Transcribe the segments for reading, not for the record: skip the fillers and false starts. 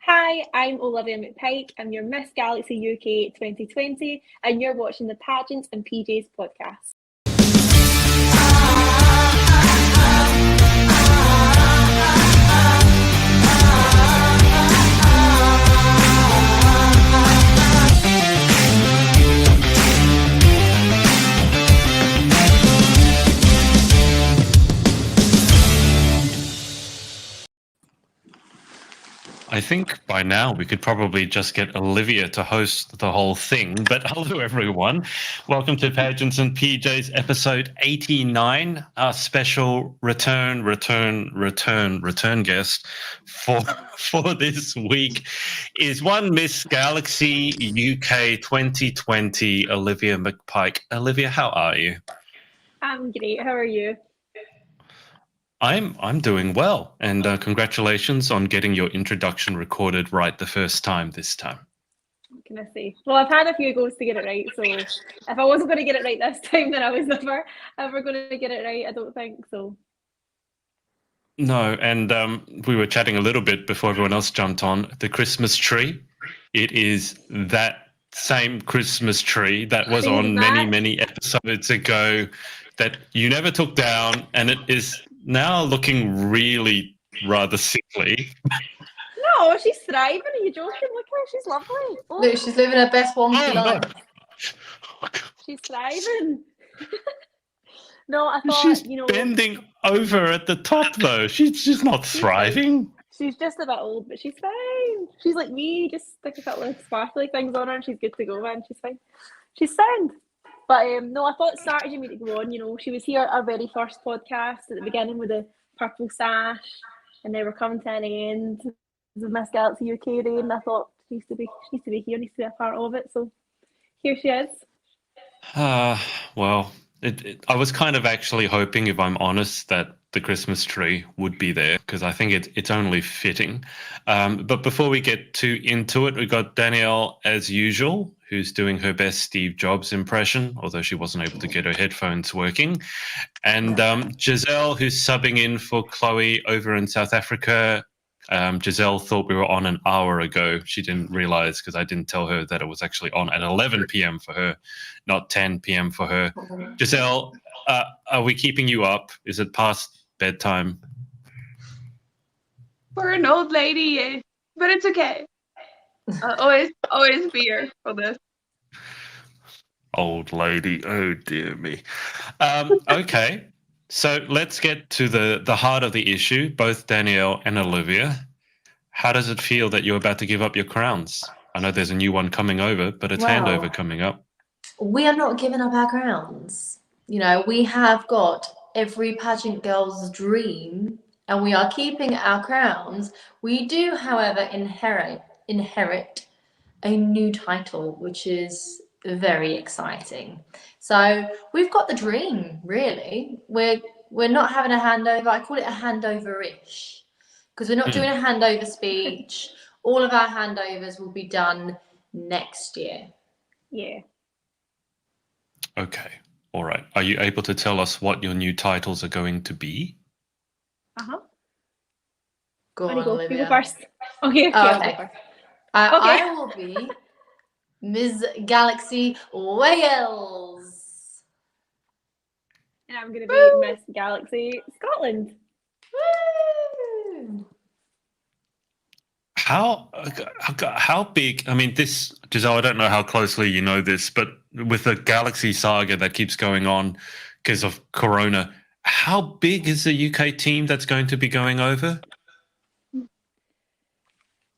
Hi, I'm Olivia McPike. I'm your Miss Galaxy UK 2020, and you're watching the Pageants and PJs podcast. I think by now we could probably just get Olivia to host the whole thing. But hello, everyone. Welcome to Pageants and PJs episode 89. Our special return guest for this week is one Miss Galaxy UK 2020, Olivia McPike. Olivia, how are you? I'm great. How are you? I'm doing well, and congratulations on getting your introduction recorded right the first time this time. What can I say? Well, I've had a few goes to get it right, so if I wasn't going to get it right this time, then I was never ever going to get it right. I don't think so. No, and we were chatting a little bit before everyone else jumped on the Christmas tree. It is that same Christmas tree that was on many episodes ago that you never took down, and it is now looking really rather sickly. No, she's thriving. Are you joking? Look at her. She's lovely. Oh. Look, she's living her best wonky life. No. She's thriving. No, I thought, she's bending over at the top, though. She's not thriving. She's just a bit old, but she's fine. She's like me, just stick a couple of sparkly things on her and she's good to go, man. She's fine. She's sound. But no, I thought strategy made it go on. She was here at our very first podcast at the beginning with the purple sash, and they were coming to an end. The Miss Galaxy UK reign, and I thought she needs to be here, needs to be a part of it. So here she is. Well, I was kind of actually hoping, if I'm honest, that the Christmas tree would be there, because I think it's only fitting. But before we get too into it, we've got Danielle, as usual, who's doing her best Steve Jobs impression, although she wasn't able to get her headphones working. And Giselle, who's subbing in for Chloe over in South Africa. Giselle thought we were on an hour ago. She didn't realize, because I didn't tell her that it was actually on at 11 p.m. for her, not 10 p.m. for her. Giselle, are we keeping you up? Is it past bedtime? For an old lady, but it's okay. I'll always be here for this. Old lady, oh dear me. Okay. So let's get to the heart of the issue, both Danielle and Olivia. How does it feel that you're about to give up your crowns? I know there's a new one coming over, but it's handover coming up. We are not giving up our crowns. We have got every pageant girl's dream, and we are keeping our crowns. We do, however, inherit a new title, which is very exciting. So we've got the dream, really. We're not having a handover. I call it a handover-ish, because we're not doing a handover speech. All of our handovers will be done next year. Yeah. Okay. All right. Are you able to tell us what your new titles are going to be? Go on, Olivia. You go first. Okay. Okay. I will be Ms. Galaxy Wales. And I'm going to be Miss Galaxy Scotland. Woo! How big? I mean, this, Giselle, I don't know how closely you know this, but with the Galaxy saga that keeps going on because of Corona, how big is the UK team that's going to be going over?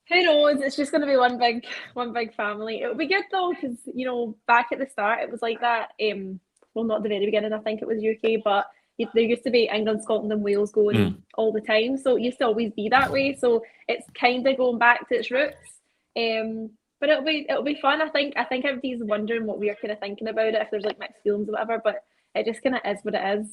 Who knows? It's just going to be one big family. It'll be good though, because back at the start it was like that. Well, not the very beginning. I think it was UK, but there used to be England, Scotland, and Wales going all the time. So it used to always be that way. So it's kind of going back to its roots. But it'll be fun. I think everybody's wondering what we're kind of thinking about it, if there's like mixed feelings or whatever. But it just kind of is what it is,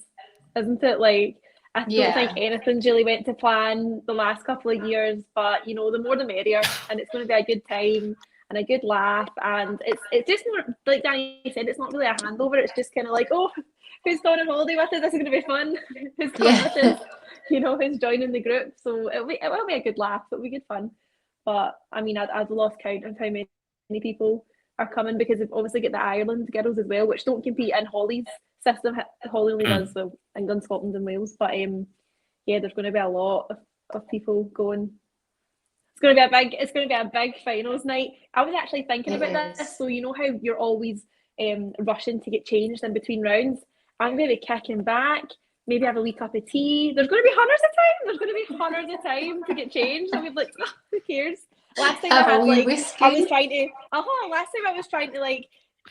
isn't it? Like, I don't think anything's really went to plan the last couple of years, but the more the merrier, and it's going to be a good time and a good laugh, and it's just more, like Danny said, it's not really a handover. It's just kind of like, oh, who's going on holiday with us? This is going to be fun. Who's coming with us? Who's joining the group? So it will be a good laugh. It'll be good fun. But I mean, I've lost count of how many people are coming because they've obviously got the Ireland girls as well, which don't compete in Holly's system. Holly only does well, England, Scotland, and Wales. But yeah, there's going to be a lot of people going. It's going to be a big finals night. I was actually thinking about this. So you know how you're always rushing to get changed in between rounds. I'm going to be kicking back, maybe have a wee cup of tea. There's going to be hundreds of time. There's going to be hundreds of time to get changed. I'll be like, oh, who cares? Last time I had like whiskey. I was trying to. Last time I was trying to like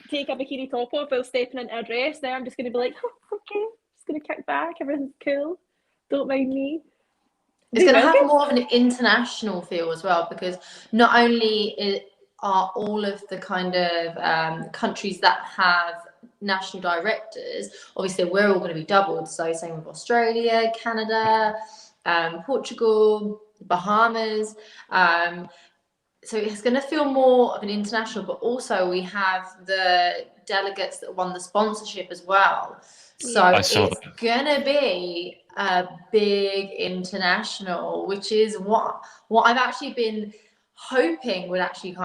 take a bikini top off while stepping into a dress. Now I'm just going to be like, oh, okay, just going to kick back. Everything's cool. Don't mind me. It's going to have more of an international feel as well, because not only are all of the kind of countries that have national directors, obviously we're all going to be doubled. So same with Australia, Canada, Portugal, Bahamas. So it's going to feel more of an international, but also we have the delegates that won the sponsorship as well. So it's going to be a big international, which is what I've actually been hoping would actually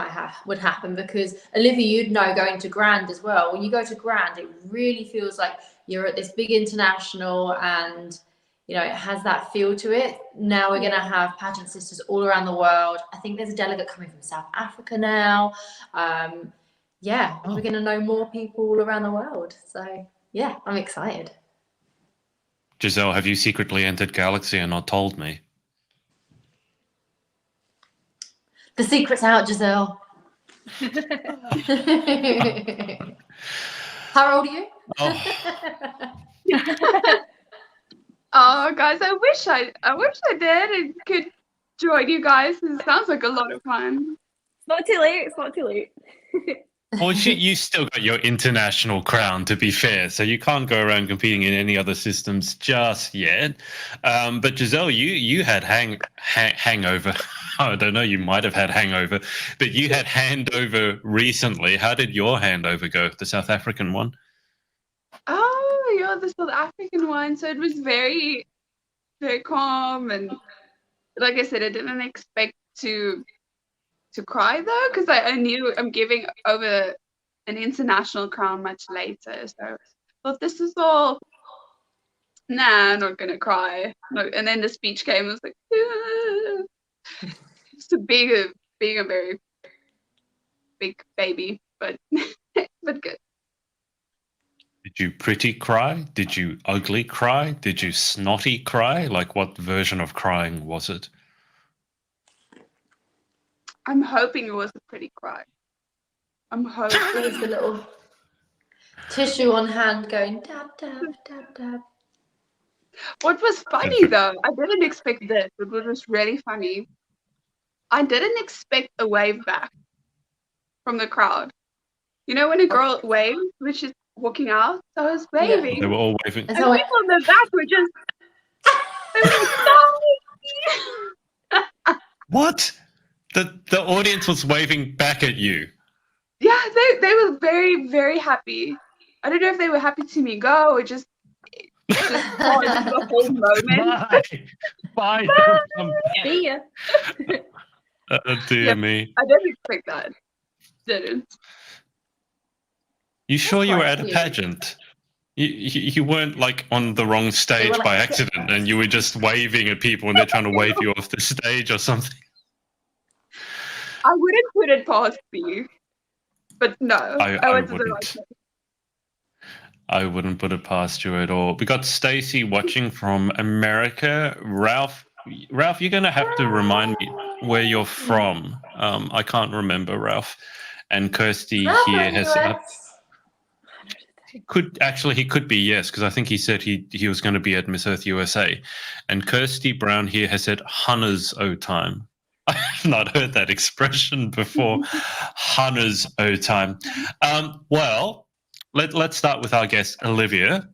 would happen, because Olivia, you'd know, going to Grand as well. When you go to Grand, it really feels like you're at this big international, and you know, it has that feel to it. Now we're going to have pageant sisters all around the world. I think there's a delegate coming from South Africa now. We're going to know more people all around the world. So yeah, I'm excited. Giselle, have you secretly entered Galaxy and not told me? The secret's out, Giselle. How old are you? Oh, guys, I wish I did and could join you guys. It sounds like a lot of fun. It's not too late. It's not too late. Well, you still got your international crown, to be fair, so you can't go around competing in any other systems just yet. But Giselle, you had hangover. I don't know, you might have had hangover, but you had handover recently. How did your handover go, the South African one? Oh, yeah, the South African one. So it was very, very calm, and like I said, I didn't expect to cry though, because I knew I'm giving over an international crown much later. So I thought, this is all, I'm not gonna cry. And then the speech came, I was like, just being a very big baby, but but good. Did you pretty cry? Did you ugly cry? Did you snotty cry? Like, what version of crying was it? I'm hoping it was a pretty cry. I'm hoping. There's a little tissue on hand going dab, dab, dab, dab. What was funny though, I didn't expect this, but what was really funny, I didn't expect a wave back from the crowd. You know, when a girl waves when she's walking out, so I was waving. Yeah. They were all waving. And people in the back were just, they were sorry. What? The audience was waving back at you. Yeah, they were very, very happy. I don't know if they were happy to see me go or just the whole moment. Bye. See ya. Dear me. I didn't expect that. Didn't. You sure you were at a pageant? You weren't like on the wrong stage by accident, and you were just waving at people and they're trying to wave you off the stage or something? I wouldn't put it past you, but no, I went to the right place. I wouldn't put it past you at all. We got Stacey watching from America. Ralph, you're going to have to remind me where you're from. I can't remember, Ralph. And Kirsty here has... he could be, yes, because I think he said he was going to be at Miss Earth USA. And Kirsty Brown here has said Hunter's O time. I have not heard that expression before. Hunter's O time. Well, let's start with our guest, Olivia.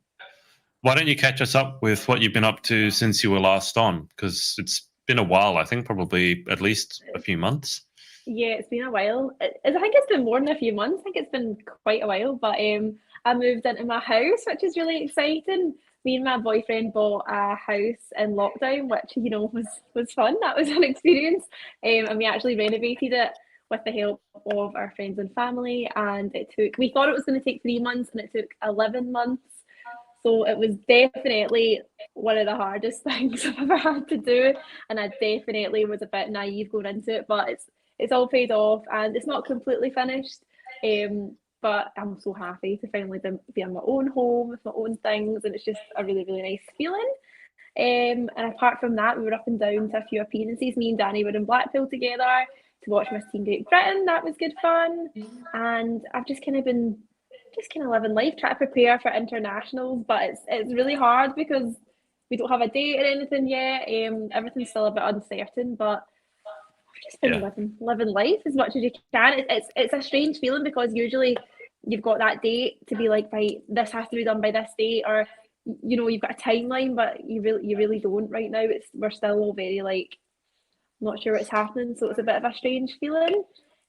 Why don't you catch us up with what you've been up to since you were last on? Because it's been a while, I think, probably at least a few months. Yeah, it's been a while. I think it's been more than a few months. I think it's been quite a while, but I moved into my house, which is really exciting. me and my boyfriend bought a house in lockdown, which was fun. That was an experience, and we actually renovated it with the help of our friends and family. And we thought it was going to take 3 months, and it took 11 months. So it was definitely one of the hardest things I've ever had to do, and I definitely was a bit naive going into it. But it's all paid off, and it's not completely finished. But I'm so happy to finally be in my own home with my own things, and it's just a really, really nice feeling. And apart from that, we were up and down to a few appearances. Me and Danny were in Blackpool together to watch Miss Teen Great Britain. That was good fun. And I've just kind of been living life, trying to prepare for internationals, but it's really hard because we don't have a date or anything yet. Everything's still a bit uncertain, but I've just been living life as much as you can. It's a strange feeling because usually you've got that date to be like, right, this has to be done by this date, or you've got a timeline, but you really don't right now. We're still all very like not sure what's happening, so it's a bit of a strange feeling.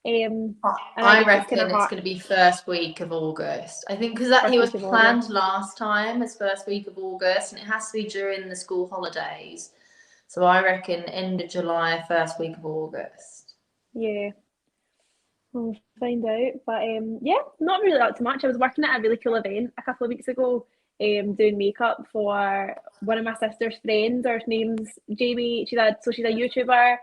I reckon it's going to be first week of August. I think because it was planned last time as first week of August, and it has to be during the school holidays. So I reckon end of July, first week of August. Yeah. We'll find out. But not really up to much. I was working at a really cool event a couple of weeks ago, doing makeup for one of my sister's friends. Her name's Jamie. She's a YouTuber,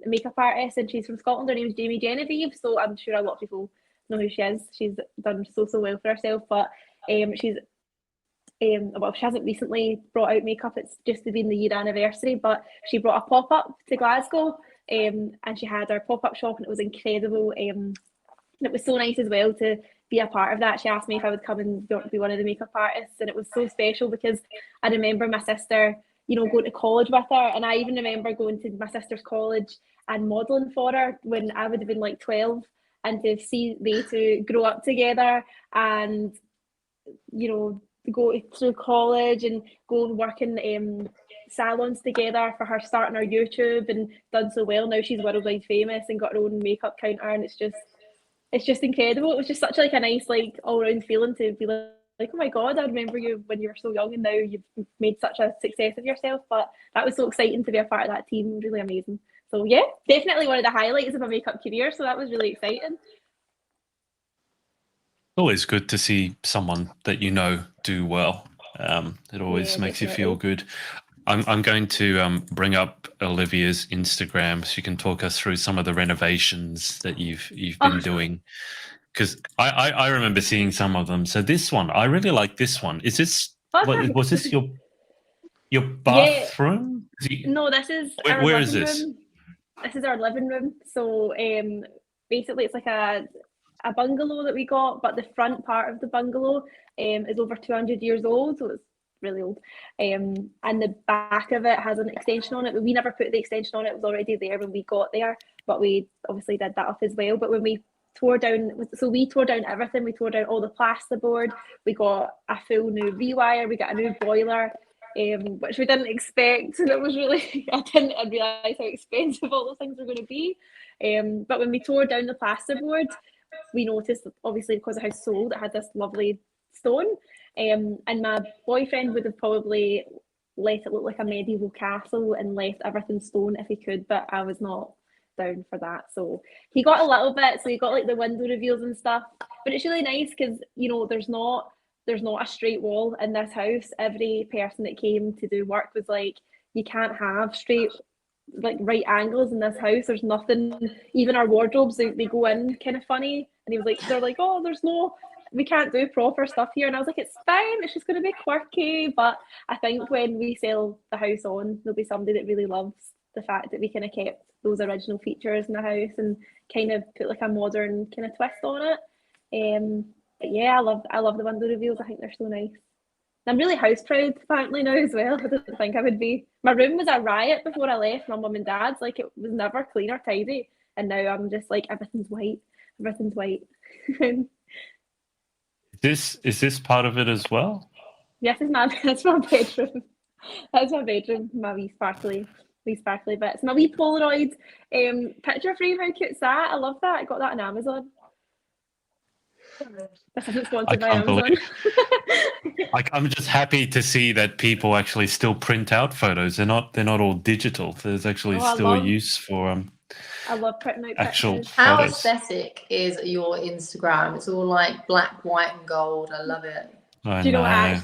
makeup artist, and she's from Scotland. Her name's Jamie Genevieve. So I'm sure a lot of people know who she is. She's done so well for herself. But she hasn't recently brought out makeup. It's just been the year anniversary, but she brought a pop-up to Glasgow, and she had her pop-up shop, and it was incredible. And it was so nice as well to be a part of that. She asked me if I would come and be one of the makeup artists, and it was so special because I remember my sister, going to college with her, and I even remember going to my sister's college and modelling for her when I would have been like 12, and to see they two grow up together and go through college and go and work in salons together, for her starting her YouTube and done so well. Now she's worldwide famous and got her own makeup counter, and it's just incredible. It was just such like a nice like all round feeling to be like, oh my god, I remember you when you were so young, and now you've made such a success of yourself. But that was so exciting to be a part of that team. Really amazing. So yeah, definitely one of the highlights of my makeup career. So that was really exciting. Always good to see someone that do well. It always makes you feel good. I'm going to bring up Olivia's Instagram so you can talk us through some of the renovations that you've been doing, because I remember seeing some of them. So this one, I really like this one. Is this was this your bathroom? No, this is where is this? Room. This is our living room. So basically it's like a bungalow that we got, but the front part of the bungalow is over 200 years old, so it's really old. And the back of it has an extension on it, but we never put the extension on it. It was already there when we got there, but we obviously did that up as well. But when we tore down everything. We tore down all the plasterboard. We got a full new rewire. We got a new boiler, which we didn't expect, and it was really I didn't realise how expensive all those things were going to be. But when we tore down the plasterboard, we noticed, obviously, because the house sold, it had this lovely stone. And my boyfriend would have probably let it look like a medieval castle and left everything stone if he could, but I was not down for that. So he got a little bit, so he got like the window reveals and stuff. But it's really nice because, there's not a straight wall in this house. Every person that came to do work was like, you can't have straight like right angles in this house. There's nothing, even our wardrobes, they go in kind of funny. And he was like, they're like, oh, we can't do proper stuff here. And I was like, it's fine, it's just going to be quirky. But I think when we sell the house on, there'll be somebody that really loves the fact that we kind of kept those original features in the house and kind of put like a modern kind of twist on it. But yeah, I love the window reveals. I think they're so nice. I'm really house proud apparently now as well. I didn't think I would be. My room was a riot before I left my mum and dad's. Like, it was never clean or tidy. And now I'm just like, everything's white. Everything's white. Is this part of it as well? Yes, that's my bedroom. That's my bedroom. My wee sparkly bits. My wee Polaroid picture frame. How cute's that? I love that. I got that on Amazon. This isn't I sponsored by can't Amazon. believe. I'm just happy to see that people actually still print out photos. They're not all digital. There's actually still a use for I love printing out actual pictures. How photos. aesthetic is your Instagram? It's all like black, white, and gold. I love it. I Do you know what? know.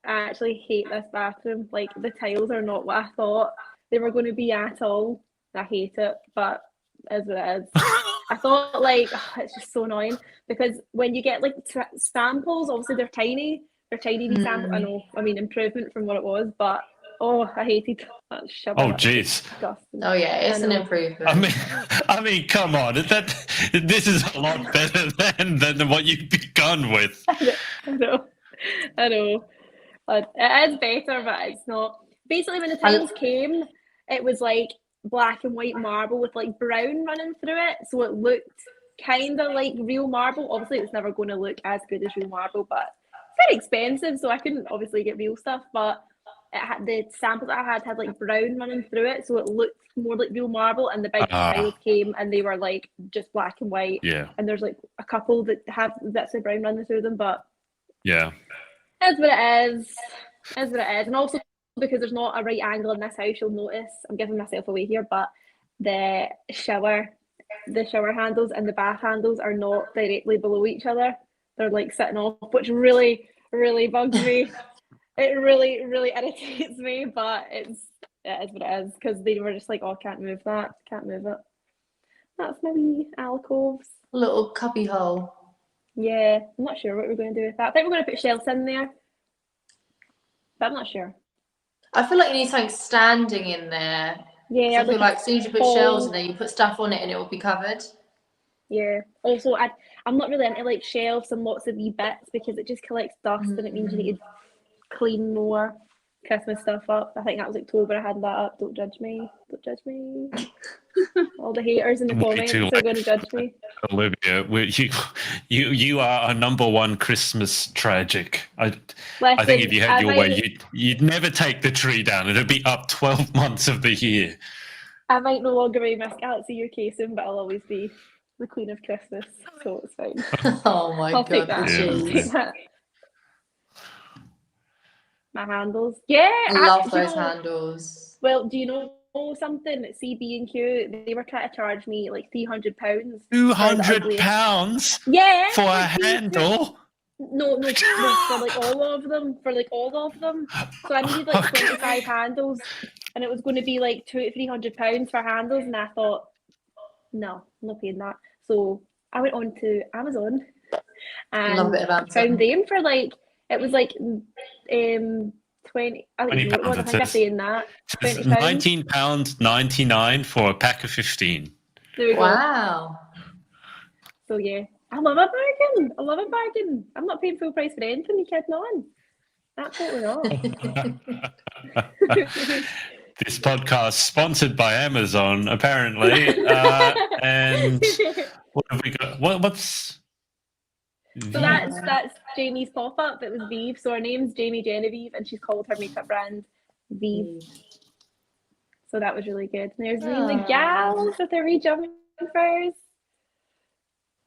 I actually hate this bathroom. Like the tiles are not what I thought they were going to be at all. I hate it, but as it is. I thought like it's just so annoying because when you get like samples, obviously they're tiny wee samples. I know, I mean improvement from what it was, but I hated that shower. Oh, jeez. Oh yeah, it's an improvement. I mean, come on. This is a lot better than what you've begun with. I know. It is better, but it's not. Basically, when the tiles came, it was like black and white marble with like brown running through it, so it looked kind of like real marble. Obviously, it's never going to look as good as real marble, but it's very expensive, so I couldn't obviously get real stuff. But the samples I had like brown running through it, so it looked more like real marble. And the big tiles came, and they were like just black and white. Yeah. And there's like a couple that have bits of brown running through them, but yeah, that's what it is. Is what it is, and also because there's not a right angle in this house, you'll notice I'm giving myself away here, but the shower handles and the bath handles are not directly below each other. They're like sitting off, which really, really bugs me. It really, really irritates me, but it is what it is because they were just like, oh, can't move it. That's my wee alcoves. Little cubby hole. Yeah, I'm not sure what we're going to do with that. I think we're going to put shelves in there, but I'm not sure. I feel like you need something standing in there. Yeah, so I feel like as soon as you put shelves in there, you put stuff on it and it will be covered. Yeah. Also, I'm not really into like shelves and lots of wee bits because it just collects dust and it means you need to clean more Christmas stuff up. I think that was October I had that up. Don't judge me. All the haters in the comments are going to judge me. Olivia, you are a number one Christmas tragic. I think if you had your way, you'd never take the tree down. It'd be up 12 months of the year. I might no longer be Miss Galaxy UK soon, but I'll always be the Queen of Christmas, so it's fine. Oh my I'll god, I'll take that. My handles. Yeah, I love those handles. Well, do you know something? At CB&Q, they were trying to charge me like £300. £200? Yeah. For a handle? No, for like all of them. So I needed like 25 handles, and it was going to be like £200-300 for handles, and I thought, no, I'm not paying that. So I went on to Amazon and found them for like, it was like 20. I think I'm saying that. £19.99 for a pack of 15. There we go. Wow. So yeah, I love a bargain. I'm not paying full price for anything. You kidding on? Absolutely not. This podcast sponsored by Amazon, apparently. And what have we got? What's? So that's Jamie's pop-up. It was Vive. So her name's Jamie Genevieve, and she's called her makeup brand Vive. So that was really good. And there's the gals with their wee jumpers.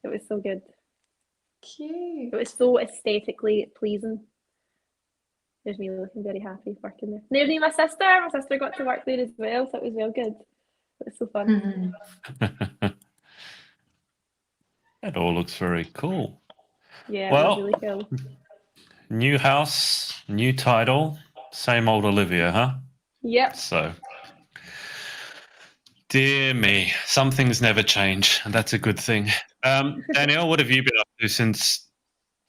It was so good. Cute. It was so aesthetically pleasing. There's me looking very happy working there. There's me, my sister. My sister got to work there as well, so it was real good. It was so fun. That all looks very cool. Yeah, well, it was really cool. New house, new title, same old Olivia, huh? Yep. So, dear me, some things never change, and that's a good thing. Danielle, what have you been up to since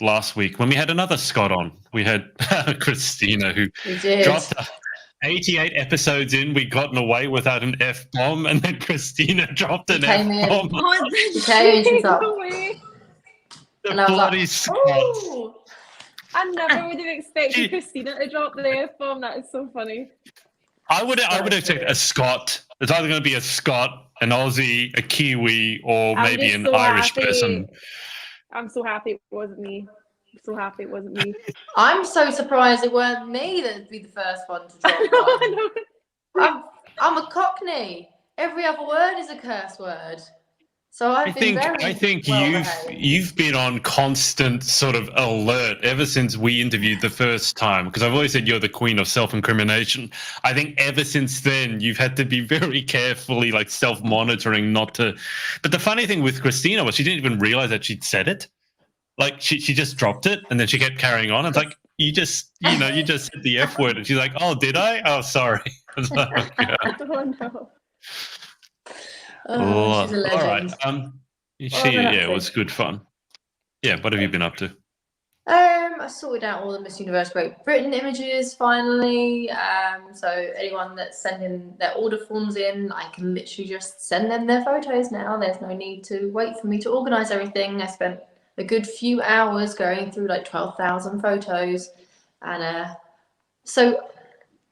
last week when we had another Scot on? We had Christina, who dropped 88 episodes in. We'd gotten away without an F-bomb, and then Christina dropped an F-bomb. She came in, she's up. The bloody Scot. Oh, I never would have expected Christina to drop the F-bomb. That is so funny. I would have expected a Scot. It's either going to be a Scot, an Aussie, a Kiwi, or maybe an Irish person. I'm so happy it wasn't me. I'm so surprised it weren't me that'd be the first one to drop one. I'm a Cockney. Every other word is a curse word. So I've been I very think well behaved. you've been on constant sort of alert ever since we interviewed the first time, because I've always said you're the queen of self-incrimination. I think ever since then you've had to be very carefully like self-monitoring not to. But the funny thing with Christina was she didn't even realize that she'd said it. Like she just dropped it and then she kept carrying on. It's like you just said the F word and she's like, "Oh, did I? Oh, sorry." It's like, yeah. Oh no. Oh, she's a All right. legend. What have I She been up yeah, it to? was good fun. Yeah, what have you been up to? I sorted out all the Miss Universe Great Britain images finally. So anyone that's sending their order forms in, I can literally just send them their photos now. There's no need to wait for me to organise everything. I spent a good few hours going through like 12,000 photos, and so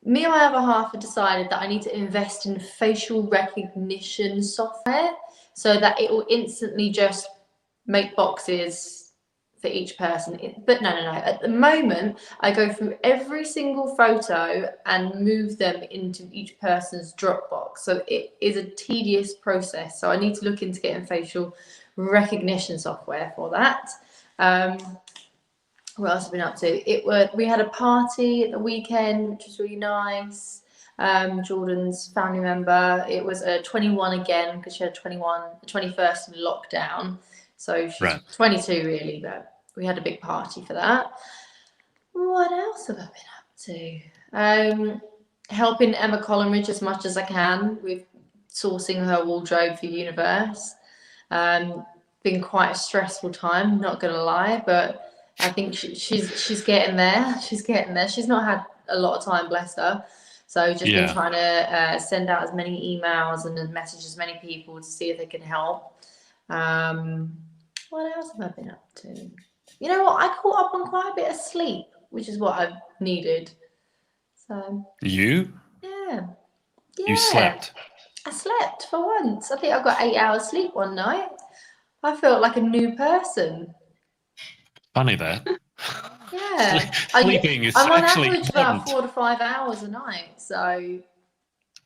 me and my other half have decided that I need to invest in facial recognition software so that it will instantly just make boxes for each person. But no. At the moment, I go through every single photo and move them into each person's Dropbox. So it is a tedious process. So I need to look into getting facial recognition software for that. What else have I been up to? We had a party at the weekend, which was really nice. Jordan's family member. It was a 21 again because she had 21st in lockdown. So she's Right. 22 really, but we had a big party for that. What else have I been up to? Helping Emma Coleridge as much as I can with sourcing her wardrobe for Universe. Been quite a stressful time, not gonna lie, but I think she's getting there. She's getting there. She's not had a lot of time, bless her. So just been trying to send out as many emails and message as many people to see if they can help. What else have I been up to? You know what? I caught up on quite a bit of sleep, which is what I've needed. So You slept. I slept for once. I think I got 8 hours sleep one night. I felt like a new person. Funny that. Yeah. Sleeping is I'm on actually average important. about 4 to 5 hours a night. So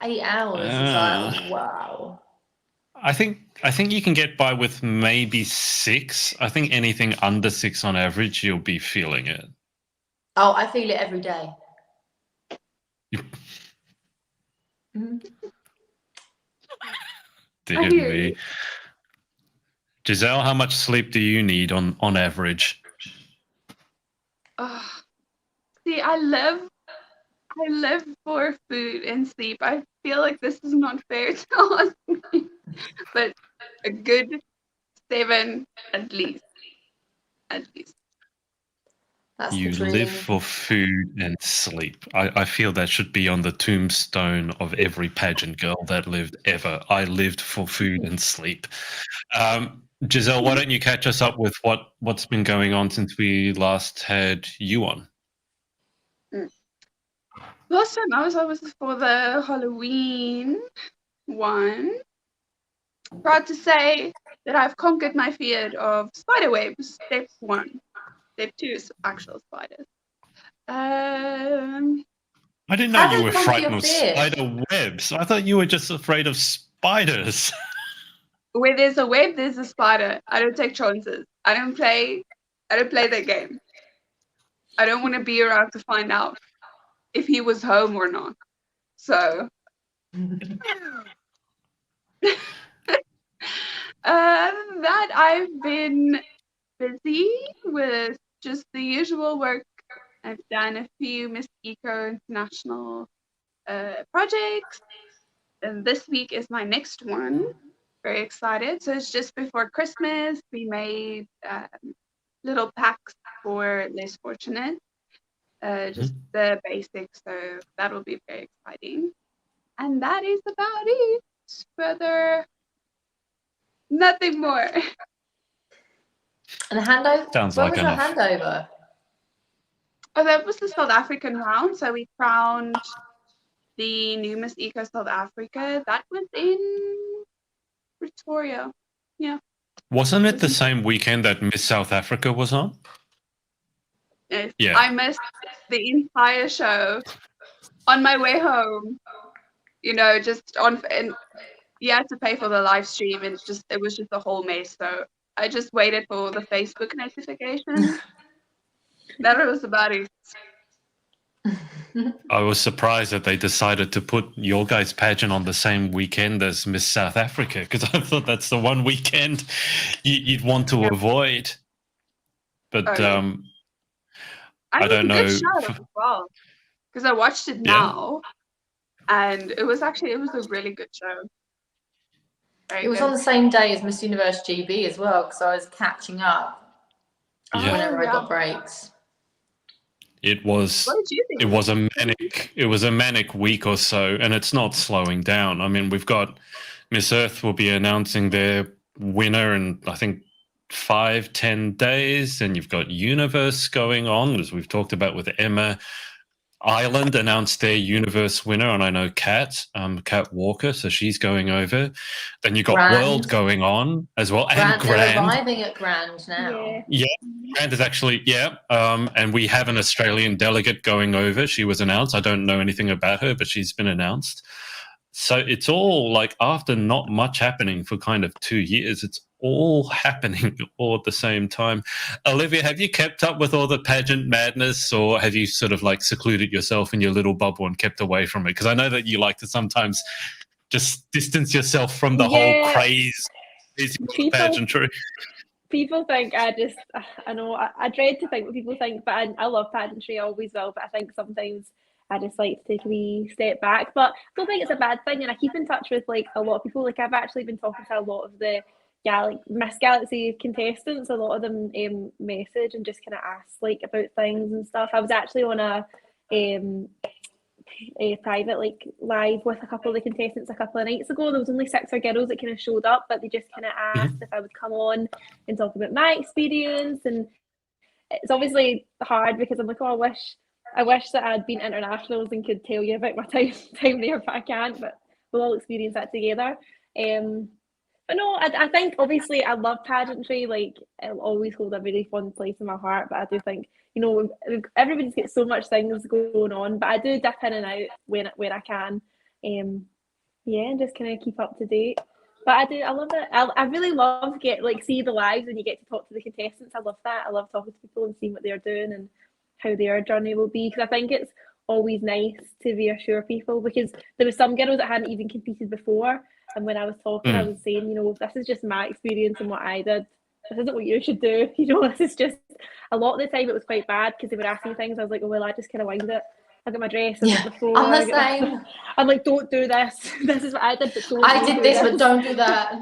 8 hours is like, wow. I think you can get by with maybe 6. I think anything under 6 on average, you'll be feeling it. Oh, I feel it every day. Dear me. Giselle, how much sleep do you need on average? See, I live for food and sleep. I feel like this is not fair to ask me, but a good 7 at least. That's You the dream. live for food and sleep. I feel that should be on the tombstone of every pageant girl that lived ever. I lived for food and sleep. Giselle, why don't you catch us up with what's been going on since we last had you on? Last time I was for the Halloween one. Proud to say that I've conquered my fear of spider webs. Step 1. Step 2 is actual spiders. I didn't know you were frightened of spider webs. I thought you were just afraid of spiders. Where there's a web, there's a spider. I don't take chances. I don't play that game. I don't want to be around to find out if he was home or not. So that I've been busy with just the usual work. I've done a few Miss Eco International projects, and this week is my next one. Very excited. So it's just before Christmas. We made little packs for less fortunate, just the basics. So that will be very exciting. And that is about it. Further, nothing more. And the handover? Sounds When like was enough. your handover? Oh, that was the South African round. So we crowned the new Miss Eco South Africa. That was in Pretoria. Yeah. Wasn't it the same weekend that Miss South Africa was on? Yes. Yeah. I missed the entire show on my way home. You know, just on. And you had to pay for the live stream, and it was just a whole mess. So I just waited for the Facebook notification. That was about it. I was surprised that they decided to put your guys' pageant on the same weekend as Miss South Africa, because I thought that's the one weekend you'd want to avoid. But I mean, I don't know. Good show as well, because I watched it now, and it was a really good show. It was on the same day as Miss Universe GB as well, because I was catching up whenever I got breaks. It was a manic week or so, and it's not slowing down. I mean, we've got Miss Earth will be announcing their winner in, I think, 5-10 days, and you've got Universe going on, as we've talked about with Emma. Ireland announced their Universe winner, and I know Kat Walker, so she's going over. Then you got Grand. World going on as well, and They're Grand. arriving at Grand now. Yeah, Grand is actually and we have an Australian delegate going over. She was announced. I don't know anything about her, but she's been announced. So it's all like, after not much happening for kind of 2 years, it's all happening all at the same time. Olivia, have you kept up with all the pageant madness, or have you sort of like secluded yourself in your little bubble and kept away from it? Because I know that you like to sometimes just distance yourself from the whole craze of pageantry. People think I know, I dread to think what people think, but I love pageantry, I always will, but I think sometimes I just like to take a wee step back. But I don't think it's a bad thing, and I keep in touch with like a lot of people. Like, I've actually been talking to a lot of the Miss Galaxy contestants. A lot of them message and just kind of ask like about things and stuff. I was actually on a private like live with a couple of the contestants a couple of nights ago. There was only 6 girls that kind of showed up, but they just kind of asked if I would come on and talk about my experience. And it's obviously hard, because I'm like, oh, I wish that I'd been internationals and could tell you about my time there, but I can't. But we'll all experience that together. But no, I think obviously I love pageantry. Like, it'll always hold a really fun place in my heart. But I do think, you know, everybody's got so much things going on. But I do dip in and out when I can. And just kind of keep up to date. But I love it. I really love see the lives when you get to talk to the contestants. I love that. I love talking to people and seeing what they're doing and how their journey will be, because I think it's always nice to reassure people, because there were some girls that hadn't even competed before, and when I was talking I was saying, you know, this is just my experience and what I did. This isn't what you should do. You know, this is just, a lot of the time it was quite bad, because they were asking things. I was like, oh well, I just kind of winged it. I got my dress and the floor. I'm the same. I'm like, don't do this. This is what I did, but I did this, but don't do that.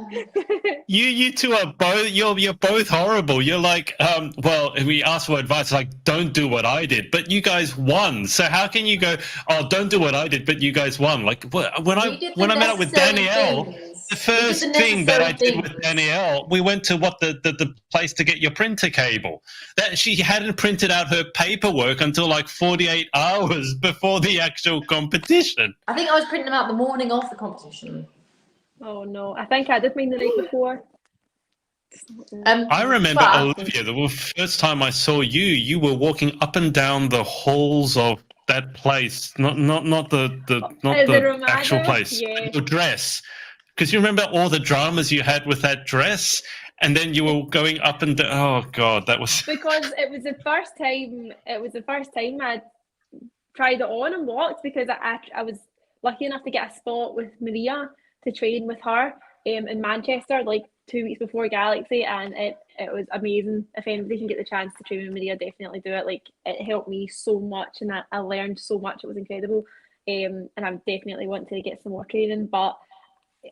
You two are both, you're both horrible. You're like, well, if we ask for advice, like, don't do what I did, but you guys won. So how can you go, oh, don't do what I did, but you guys won? Like, when I met up with Danielle, the first thing that I did with Danielle, we went to the place to get your printer cable. That she hadn't printed out her paperwork until like 48 hours before the actual competition. I think I was printing them out the morning of the competition. Oh no, I think I did mine the night before. I remember, Olivia, the first time I saw you, you were walking up and down the halls of that place, not the actual place, your dress. Because you remember all the dramas you had with that dress, and then you were going up and down. Oh God, that was because it was the first time. It was the first time I tried it on and walked, because I was lucky enough to get a spot with Maria to train with her in Manchester, like 2 weeks before Galaxy, and it was amazing. If anybody can get the chance to train with Maria, definitely do it. Like, it helped me so much, and I learned so much. It was incredible, and I definitely want to get some more training. But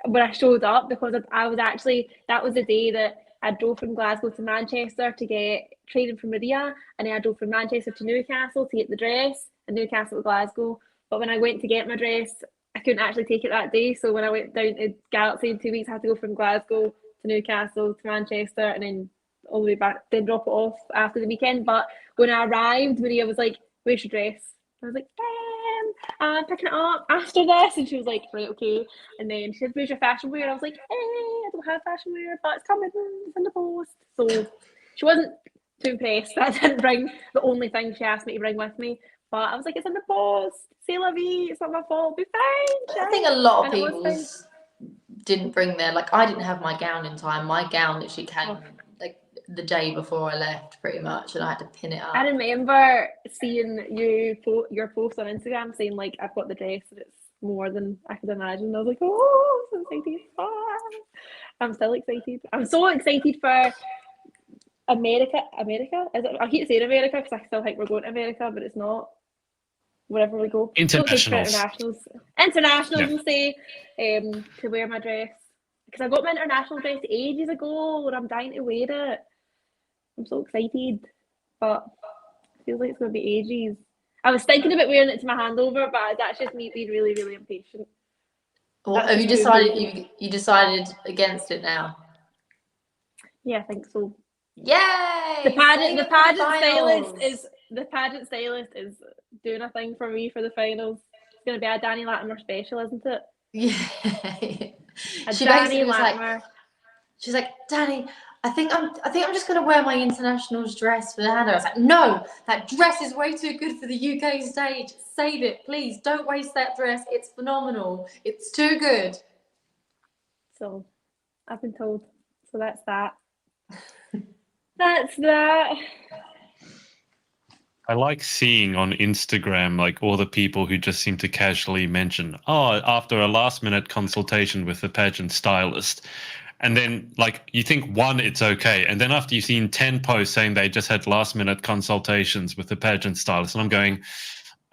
when I showed up, because I was actually, that was the day that I drove from Glasgow to Manchester to get training from Maria, and then I drove from Manchester to Newcastle to get the dress, and Newcastle to Glasgow. But when I went to get my dress, I couldn't actually take it that day. So when I went down to Galaxy in 2 weeks, I had to go from Glasgow to Newcastle to Manchester, and then all the way back, then drop it off after the weekend. But when I arrived, Maria was like, where's your dress? I was like, I'm picking it up after this. And she was like, right, okay. And then she said, where's your fashion wear? I was like, I don't have fashion wear, but it's coming, it's in the post. So she wasn't too impressed that I didn't bring the only thing she asked me to bring with me. But I was like, it's in the post. C'est la vie. It's not my fault. Be fine. I think a lot of people's didn't bring their, like, I didn't have my gown in time. My gown literally came Oh. like the day before I left, pretty much, and I had to pin it up. I remember seeing your post on Instagram saying like, I've got the dress and it's more than I could imagine. I was like, oh, I'm so excited. Ah. I'm still excited. I'm so excited for America. Is it? I keep saying America because I still think we're going to America, but it's not. Wherever we go. Internationals. Internationals, Yeah. we'll say, to wear my dress. Because I got my international dress ages ago and I'm dying to wear it. I'm so excited. But it feels like it's going to be ages. I was thinking about wearing it to my handover, but that's just me being really, really impatient. Or have you decided you decided against it now? Yeah, I think so. Yay! The pageant stylist is doing a thing for me for the finals. It's going to be a Danny Latimer special, isn't it? Yeah. She Danny Latimer. She's like, Danny, I think I'm just going to wear my internationals dress for the handover. I was like, no, that dress is way too good for the UK stage. Save it, please. Don't waste that dress. It's phenomenal. It's too good. So, I've been told. So that's that. That's that. I like seeing on Instagram like all the people who just seem to casually mention, oh, after a last minute consultation with the pageant stylist. And then like you think one, it's okay. And then after you've seen 10 posts saying they just had last minute consultations with the pageant stylist, and I'm going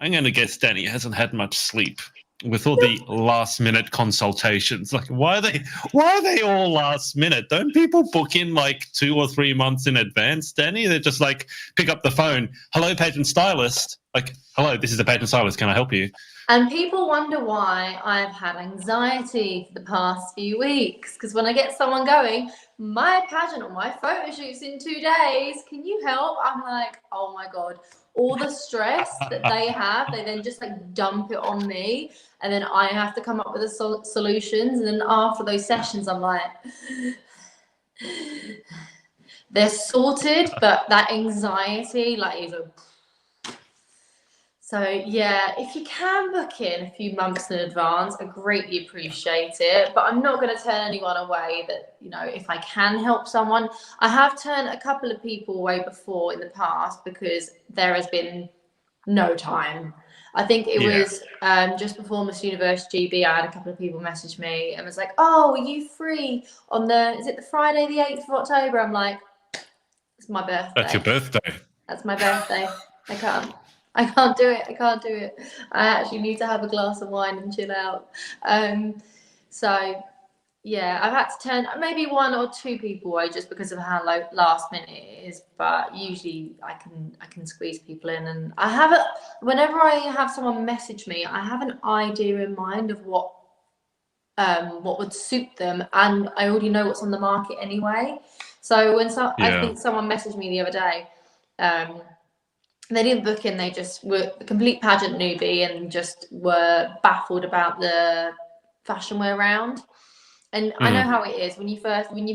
to guess Danny hasn't had much sleep with all the last minute consultations. Like, why are they all last minute? Don't people book in like 2 or 3 months in advance, Danny? They're just like, pick up the phone. Hello, pageant stylist. Like, hello, this is the pageant stylist. Can I help you? And people wonder why I've had anxiety for the past few weeks. Because when I get someone going, my pageant or my photo shoot's in 2 days, can you help? I'm like, oh my God. All the stress that they have, they then just like dump it on me. And then I have to come up with the solutions. And then after those sessions, I'm like, they're sorted, but that anxiety like is a... So yeah, if you can book in a few months in advance, I greatly appreciate it. But I'm not going to turn anyone away that, you know, if I can help someone. I have turned a couple of people away before in the past because there has been no time. I think it was just before Miss Universe GB, I had a couple of people message me and was like, oh, are you free on is it the Friday the 8th of October? I'm like, it's my birthday. That's your birthday. That's my birthday. I can't do it. I actually need to have a glass of wine and chill out. So yeah, I've had to turn maybe 1 or 2 people away just because of how last minute it is. But usually I can squeeze people in, and whenever I have someone message me, I have an idea in mind of what would suit them, and I already know what's on the market anyway. So I think someone messaged me the other day. They didn't book in, they just were a complete pageant newbie and just were baffled about the fashion wear round. And I know how it is when you've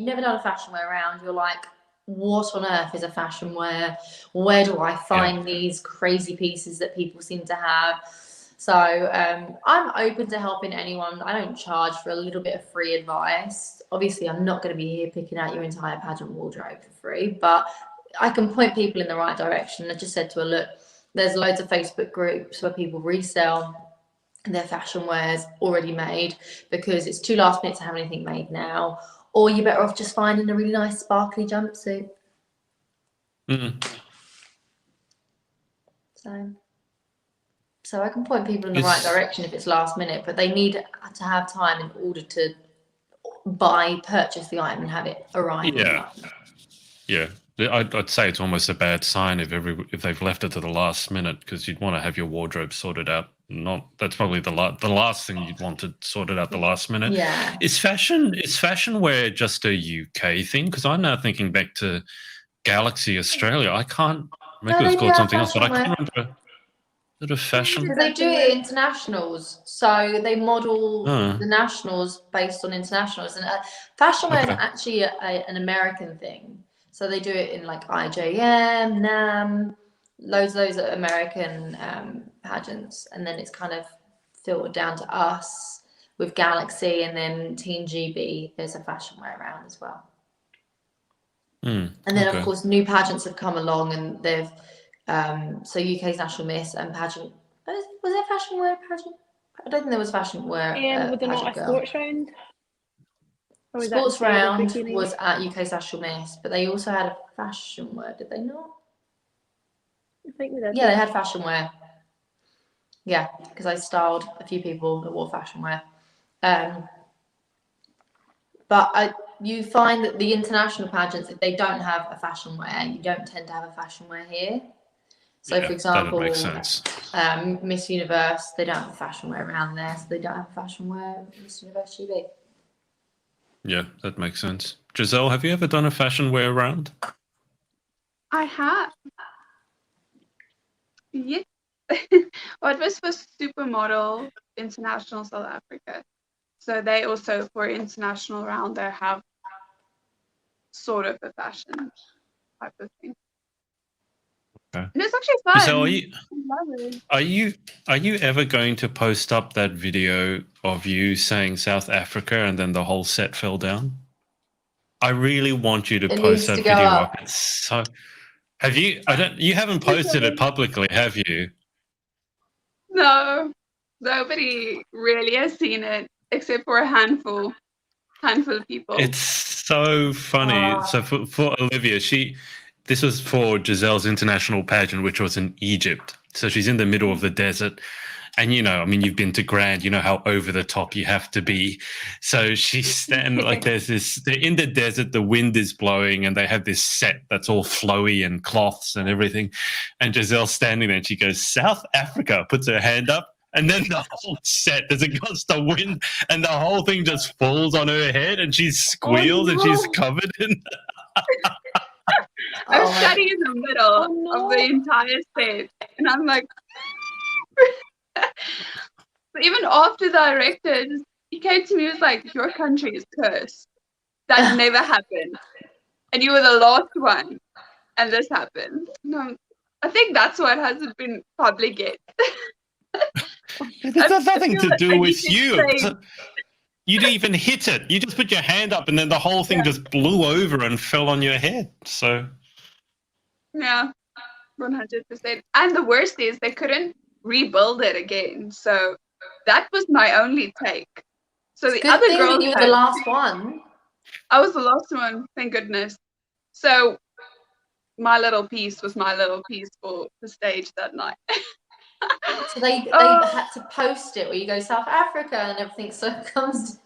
never done a fashion wear round, you're like, what on earth is a fashion wear? Where do I find these crazy pieces that people seem to have? So I'm open to helping anyone. I don't charge for a little bit of free advice. Obviously, I'm not going to be here picking out your entire pageant wardrobe for free, but I can point people in the right direction. I just said to her, look, there's loads of Facebook groups where people resell their fashion wares already made because it's too last minute to have anything made now, or you're better off just finding a really nice sparkly jumpsuit. So I can point people in the right direction if it's last minute, but they need to have time in order to purchase the item and have it arrive. Yeah. I'd say it's almost a bad sign if they've left it to the last minute, because you'd want to have your wardrobe sorted out. That's probably the last thing you'd want to sort it out the last minute. Yeah. Is fashion wear just a UK thing? Because I'm now thinking back to Galaxy Australia. I can't. Maybe it's called something else, but I can't remember. Is it a fashion? Because they do it internationals, so they model the nationals based on internationals, and fashion wear is actually an American thing. So they do it in like IJM, NAM, loads of American pageants, and then it's kind of filtered down to us. with Galaxy, and then Team GB, there's a fashion wear round as well. And then, of course, new pageants have come along, and they've so UK's National Miss and pageant. Was there fashion wear pageant? I don't think there was fashion wear. Was there not a sports round? Sports round was at UK's National Miss, but they also had a fashion wear, did they not? I think they did. Yeah, they had fashion wear. Yeah, because I styled a few people that wore fashion wear. But you find that the international pageants, if they don't have a fashion wear, you don't tend to have a fashion wear here. So, for example, Miss Universe, they don't have a fashion wear around there, so they don't have a fashion wear Miss Universe GB. Yeah, that makes sense. Giselle, have you ever done a fashion wear round? I have. Yes. Well, it was for Supermodel International South Africa. So they also, for international round, they have sort of a fashion type of thing. Okay. And it's actually fun. So are you ever going to post up that video of you saying South Africa and then the whole set fell down? I really want you to post that video up. It's so. Have you? You haven't posted it publicly, have you? No, nobody really has seen it except for a handful of people. It's so funny. So for Olivia, this was for Giselle's international pageant, which was in Egypt. So she's in the middle of the desert. And, you've been to Grand, you know how over the top you have to be. So she's standing like they're in the desert, the wind is blowing, and they have this set that's all flowy and cloths and everything. And Giselle's standing there and she goes, South Africa, puts her hand up. And then the whole set, there's a gust of wind, and the whole thing just falls on her head, and she squeals and she's covered in. I'm standing in the middle of the entire set, and I'm like, but even after the director, he came to me and was like, your country is cursed. That never happened. And you were the last one, and this happened. No, I think that's why it hasn't been public yet. It has nothing to do with you. You didn't even hit it. You just put your hand up, and then the whole thing just blew over and fell on your head. So, yeah, 100%. And the worst is they couldn't rebuild it again. So that was my only take. So the other girls, you were the last one. I was the last one, thank goodness. So my little piece was my little piece for the stage that night. So they had to post it where you go South Africa and everything. So it comes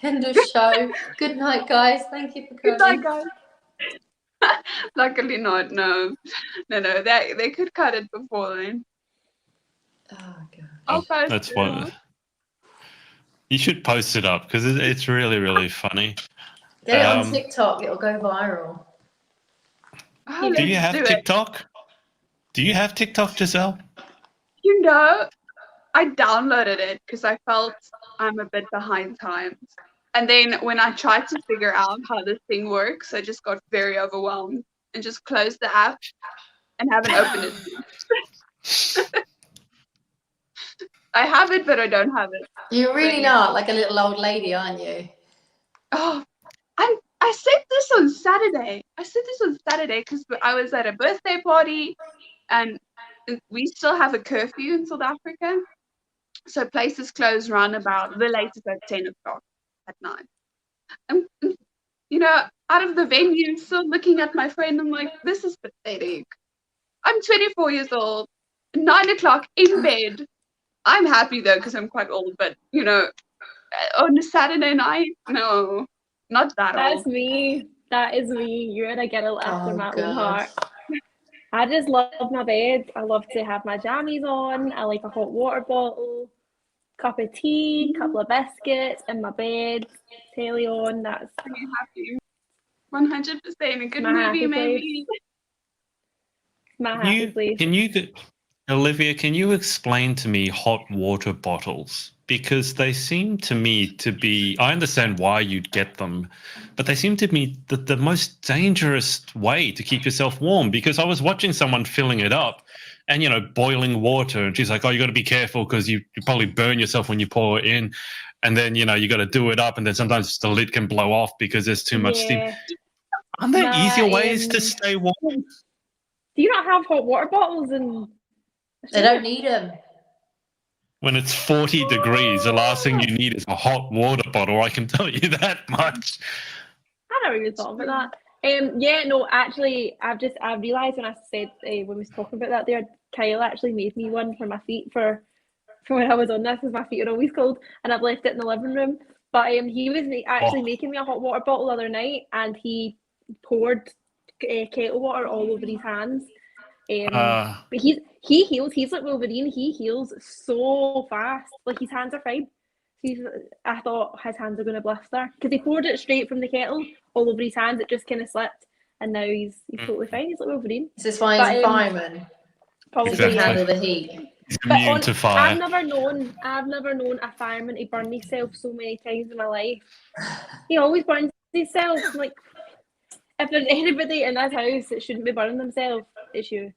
end of show. Good night, guys. Thank you for coming. Good night, guys. Luckily not. No. They could cut it before then. Oh god. I'll post that's it. What. You should post it up because it's really, really funny. Get it on TikTok. It'll go viral. Oh, do you have TikTok? Do you have TikTok, Giselle? I downloaded it because I felt I'm a bit behind times. And then when I tried to figure out how this thing works, I just got very overwhelmed and just closed the app and haven't opened it. I have it, but I don't have it. You're really not like a little old lady, aren't you? Oh, I said this on Saturday. Because I was at a birthday party and we still have a curfew in South Africa. So places close around about the latest at 10 o'clock at night. And, out of the venue, still looking at my friend, I'm like, this is pathetic. I'm 24 years old, 9 o'clock in bed. I'm happy though, because I'm quite old, but, on a Saturday night, no, not that old. That's me. That is me. You're gonna get it after my own heart. I just love my bed. I love to have my jammies on. I like a hot water bottle, cup of tea, couple of biscuits in my bed, telly on. That's happy. 100%. A good movie, maybe. My happy place. Olivia, can you explain to me hot water bottles? Because they seem to me to be, I understand why you'd get them, but they seem to me the most dangerous way to keep yourself warm, because I was watching someone filling it up and, boiling water. And she's like, oh, you got to be careful because you probably burn yourself when you pour it in. and then you got to do it up, and then sometimes the lid can blow off because there's too much steam. Yeah. Aren't there Nah, easier ways to stay warm? Do you not have hot water bottles in They don't need them. When it's 40 degrees, the last thing you need is a hot water bottle. I can tell you that much. I never even thought about that. Yeah, no, actually, I've realised when I said when we was talking about that there, Kyle actually made me one for my feet for when I was on this, because my feet are always cold, and I've left it in the living room. But he was actually making me a hot water bottle the other night, and he poured kettle water all over his hands. But he heals. He's like Wolverine. He heals so fast. Like his hands are fine. I thought his hands are going to blister because he poured it straight from the kettle all over his hands. It just kind of slipped, and now he's totally fine. He's like Wolverine. Is this why he's a fireman? Probably He can handle the heat. He's immune to fire. I've never known a fireman to burn himself so many times in my life. He always burns himself. Like, if there's anybody in this house that shouldn't be burning themselves, it's you.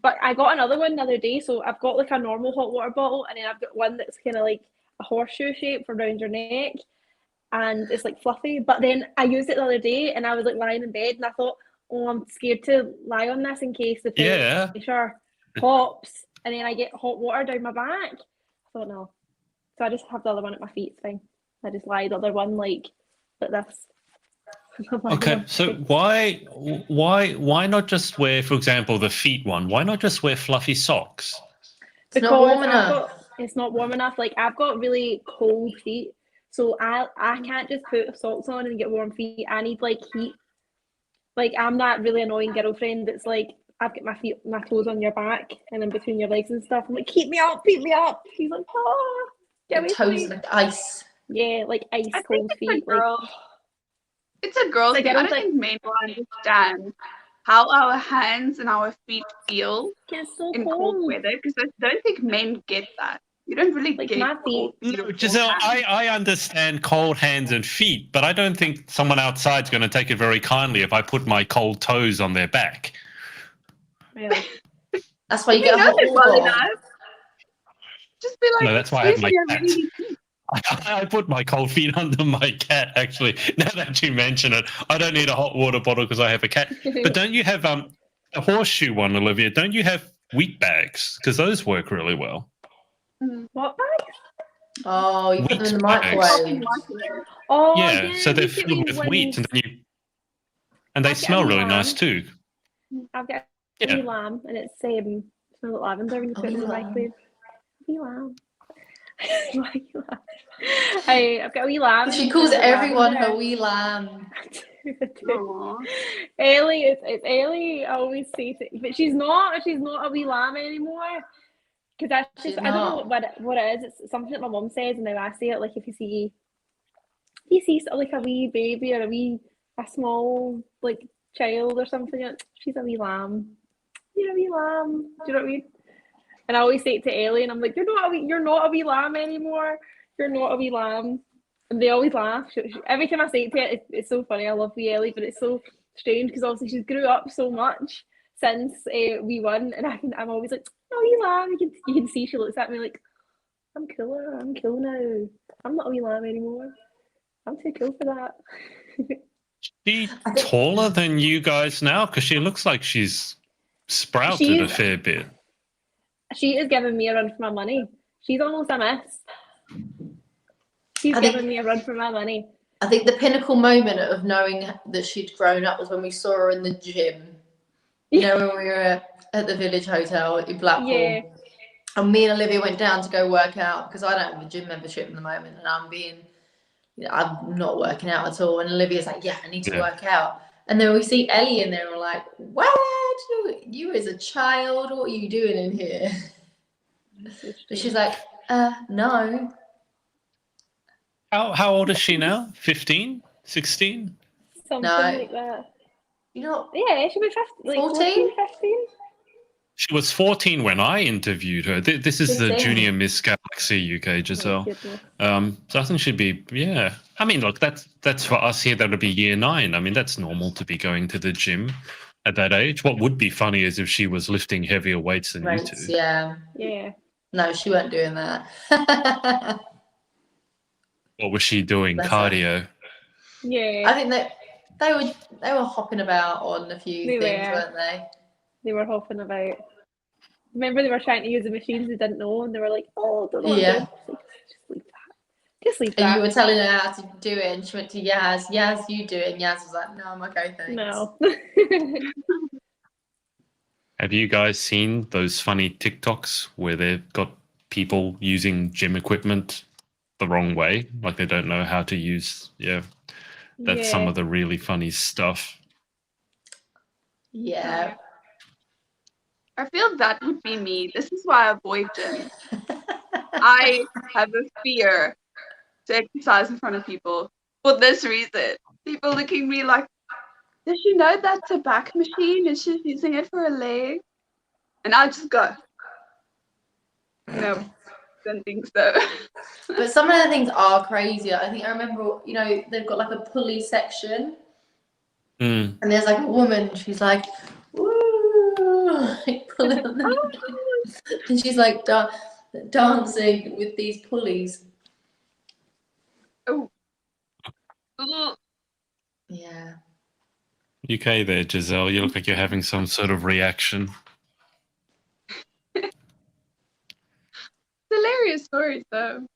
But I got another one the other day. So I've got like a normal hot water bottle, and then I've got one that's kind of like a horseshoe shape for around your neck, and it's like fluffy. But then I used it the other day, and I was like lying in bed, and I thought, oh, I'm scared to lie on this in case the pressure pops, and then I get hot water down my back. I thought, no. So I just have the other one at my feet. It's fine. I just lie the other one like this. Okay, so why not just wear, for example, the feet one? Why not just wear fluffy socks? It's not warm enough. It's not warm enough. Like, I've got really cold feet, so I can't just put socks on and get warm feet. I need like heat. Like, I'm that really annoying girlfriend that's like, I've got my toes on your back and in between your legs and stuff. I'm like, keep me up. She's like, oh, get away from me. Toes like ice. Yeah, like ice cold feet. It's a girl thing. I don't think men will understand how our hands and our feet feel in cold weather, because I don't think men get that. You don't really get my feet. No, Giselle, I understand cold hands and feet, but I don't think someone outside's going to take it very kindly if I put my cold toes on their back. Really? That's why you get a hot water. Just be like, no, that's why I have my cat. I put my cold feet under my cat, actually. Now that you mention it, I don't need a hot water bottle because I have a cat. But don't you have a horseshoe one, Olivia? Don't you have wheat bags? Because those work really well. What bags? Oh, you put them in the microwave. Oh, yeah, so they're filled with wheat, and they smell really nice too. I've got a wee lamb, and it's smells like lavender when you put it in the microwave. Wee lamb. I've got a wee lamb. She calls everyone her wee lamb. Ellie, it's Ellie. I always say it, but she's not a wee lamb anymore. Because that's just, I don't know what it is. It's something that my mum says, and now I say it. Like, if you see sort of like a wee baby or a small like child or something, like, she's a wee lamb. You're a wee lamb. Do you know what I mean? And I always say it to Ellie, and I'm like, you're not a wee lamb anymore. You're not a wee lamb. And they always laugh. Every time I say it to her, it's so funny. I love wee Ellie, but it's so strange because obviously she's grew up so much since we won, and I'm always like, oh, wee lamb. You can see she looks at me like, I'm cooler. I'm cool now. I'm not a wee lamb anymore. I'm too cool for that. She's taller than you guys now, because she looks like she's sprouted a fair bit. She is giving me a run for my money. She's almost a miss. She's giving me a run for my money. I think the pinnacle moment of knowing that she'd grown up was when we saw her in the gym. You know, when we were at the Village Hotel in Blackpool. Yeah. And me and Olivia went down to go work out because I don't have a gym membership at the moment, and I'm not working out at all. And Olivia's like, yeah, I need to work out. And then we see Ellie in there, and we're like, what? You as a child, what are you doing in here? But she's like, no. How old is she now? 15? 16? Something like that. You know, yeah, she'll be 14, 15. She was 14 when I interviewed her. This is the Junior Miss Galaxy UK, Giselle. So I think she'd be, yeah. I mean, look, that's for us here, that would be year 9. I mean, that's normal to be going to the gym at that age. What would be funny is if she was lifting heavier weights than you two. Yeah. Yeah. No, she weren't doing that. What was she doing? Bless her. Cardio. Yeah, I think that they were hopping about on a few They things, were. weren't they? they were hopping about. Remember, they were trying to use the machines they didn't know, and they were like, "Oh, I don't know what I'm doing." Just leave that. Just leave And that. you were telling her how to do it, and she went to Yaz. Yaz, you do it. And Yaz was like, "No, I'm okay, thanks." No. Have you guys seen those funny TikToks where they've got people using gym equipment the wrong way? Like they don't know how to use, that's some of the really funny stuff. Yeah. I feel that would be me. This is why I avoid gym. I have a fear to exercise in front of people for this reason. People looking at me like, does she know that's a back machine and she's using it for her leg? And I just go, no, don't think so. But some of the things are crazier. I think I remember, they've got like a pulley section, and there's like a woman. She's like, woo, like pulling on the and she's like dancing with these pulleys. Oh. Yeah. UK there, Giselle. You look like you're having some sort of reaction. Hilarious stories though.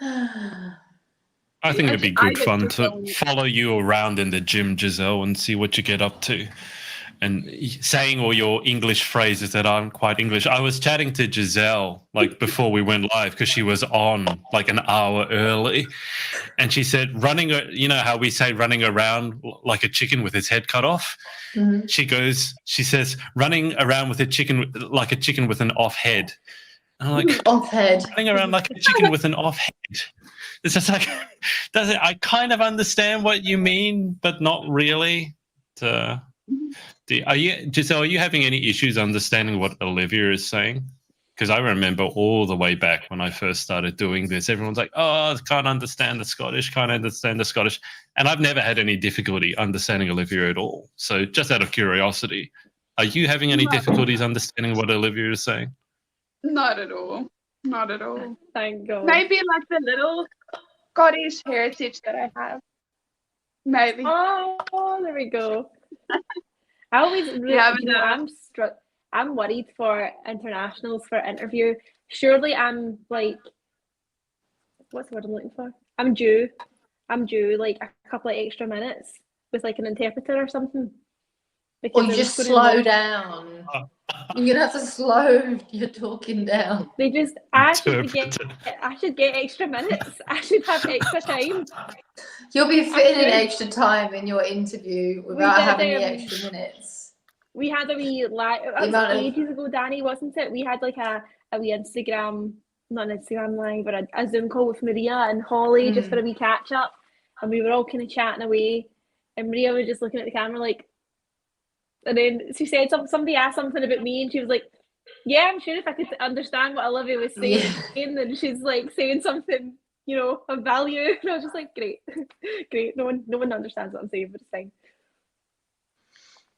I think it'd be I good get fun to to go- follow you around in the gym, Giselle, and see what you get up to. And saying all your English phrases that aren't quite English. I was chatting to Giselle like before we went live because she was on like an hour early. And she said, you know how we say running around like a chicken with its head cut off? Mm-hmm. She says, running around with a chicken, like a chicken with an off head. And I'm like, off head. Running around like a chicken with an off head. It's just like, I kind of understand what you mean, but not really. Giselle, are you having any issues understanding what Olivia is saying? Because I remember all the way back when I first started doing this, everyone's like, oh, I can't understand the Scottish. And I've never had any difficulty understanding Olivia at all. So just out of curiosity, are you having any difficulties understanding what Olivia is saying? Not at all. Not at all. Thank God. Maybe like the little Scottish heritage that I have. Maybe. Oh, there we go. I always, I'm worried for internationals for interview. Surely I'm like, what's the word I'm looking for? I'm due like a couple of extra minutes with like an interpreter or something. Or you just slow down. You're gonna have to slow your talking down. I should get extra minutes. I should have extra time. You'll be fitting in extra time in your interview without having the extra minutes. We had a wee ages ago, Danny, wasn't it? We had like a wee Instagram, not an Instagram live, but a Zoom call with Maria and Holly just for a wee catch up, and we were all kind of chatting away, and Maria was just looking at the camera like, and then she said somebody asked something about me, and she was like, "Yeah, I'm sure if I could understand what Olivia was saying," and she's like saying something, of value, and I was just like, "Great, great." No one understands what I'm saying, but it's fine.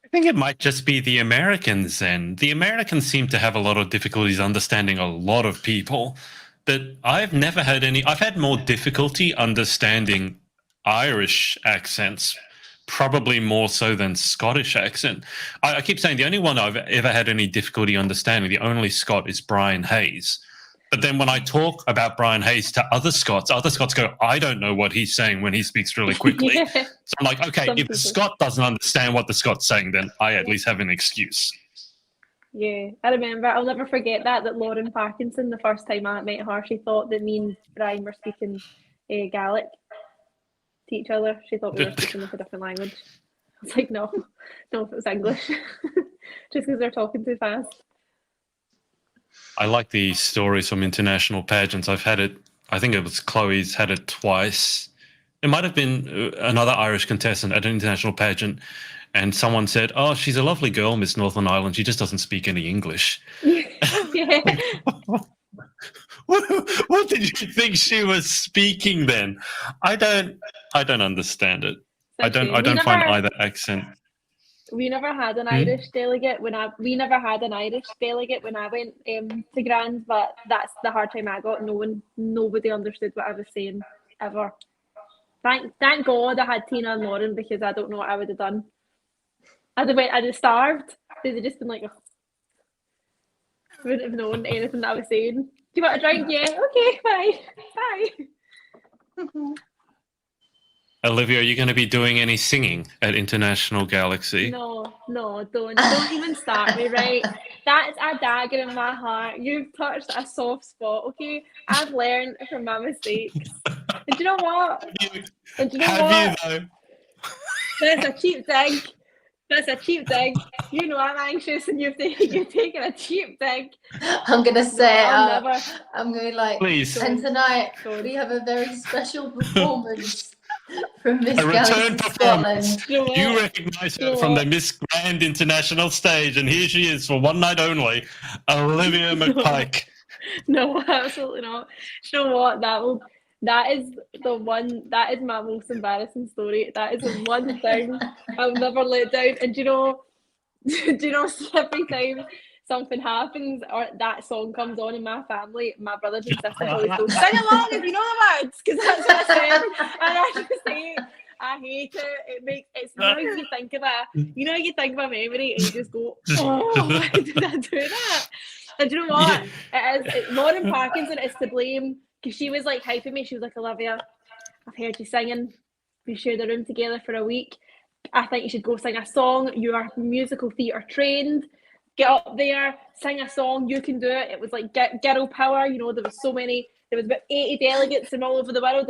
I think it might just be the Americans then. The Americans seem to have a lot of difficulties understanding a lot of people, but I've never had any. I've had more difficulty understanding Irish accents, probably more so than Scottish accent. I keep saying the only one I've ever had any difficulty understanding, the only Scot, is Brian Hayes. But then when I talk about Brian Hayes to other Scots go, I don't know what he's saying when he speaks really quickly. So I'm like, okay, if the Scot doesn't understand what the Scot's saying, then I at least have an excuse. Yeah, I remember. I'll never forget that Lauren Parkinson, the first time I met her, she thought that me and Brian were speaking Gaelic to each other. She thought we were speaking like a different language. I was like, no, if it was English. Just because they're talking too fast. I like the stories from international pageants. I've had it, I think it was Chloe's had it twice. It might have been another Irish contestant at an international pageant, and someone said, oh, she's a lovely girl, Miss Northern Ireland. She just doesn't speak any English. Yeah. What did you think she was speaking then? I don't understand it. I don't find either accent. We never had an Irish delegate when I went to Grand, but that's the hard time I got. Nobody understood what I was saying. ever. Thank God I had Tina and Lauren, because I don't know what I would have done. I'd have starved. They'd have just been like, wouldn't have known anything that I was saying. Do you want a drink? Yeah, okay, bye. Olivia, are you going to be doing any singing at International Galaxy? No, don't even start me, right? That's a dagger in my heart. You've touched a soft spot, okay? I've learned from my mistakes. And do you know what? Have you though? That's a cheap dig. You know I'm anxious, and you're taking a cheap dig. I'm gonna say I'll never. I'm gonna be like, Please. and tonight Don't. we have a very special performance from Miss A return Galaxy performance. Scotland. You know what? You recognise her You know from the what? Miss Grand International stage, and here she is for one night only, Olivia McPike. No, absolutely not. You know what? That is my most embarrassing story. That is the one thing I'll never let down. And do you know every time something happens or that song comes on in my family, my brothers and sisters always go, sing along if you know the words, because that's what I said. And I just say, I hate it. It's how you think of you think of a memory and you just go, oh, why did I do that? And do you know what? Lauren Parkinson is to blame, because she was like hyping me. She was like, Olivia, I've heard you singing. We shared the room together for a week. I think you should go sing a song. You are musical theatre trained. Get up there, sing a song. You can do it. It was like girl power. There was so many. There was about 80 delegates from all over the world.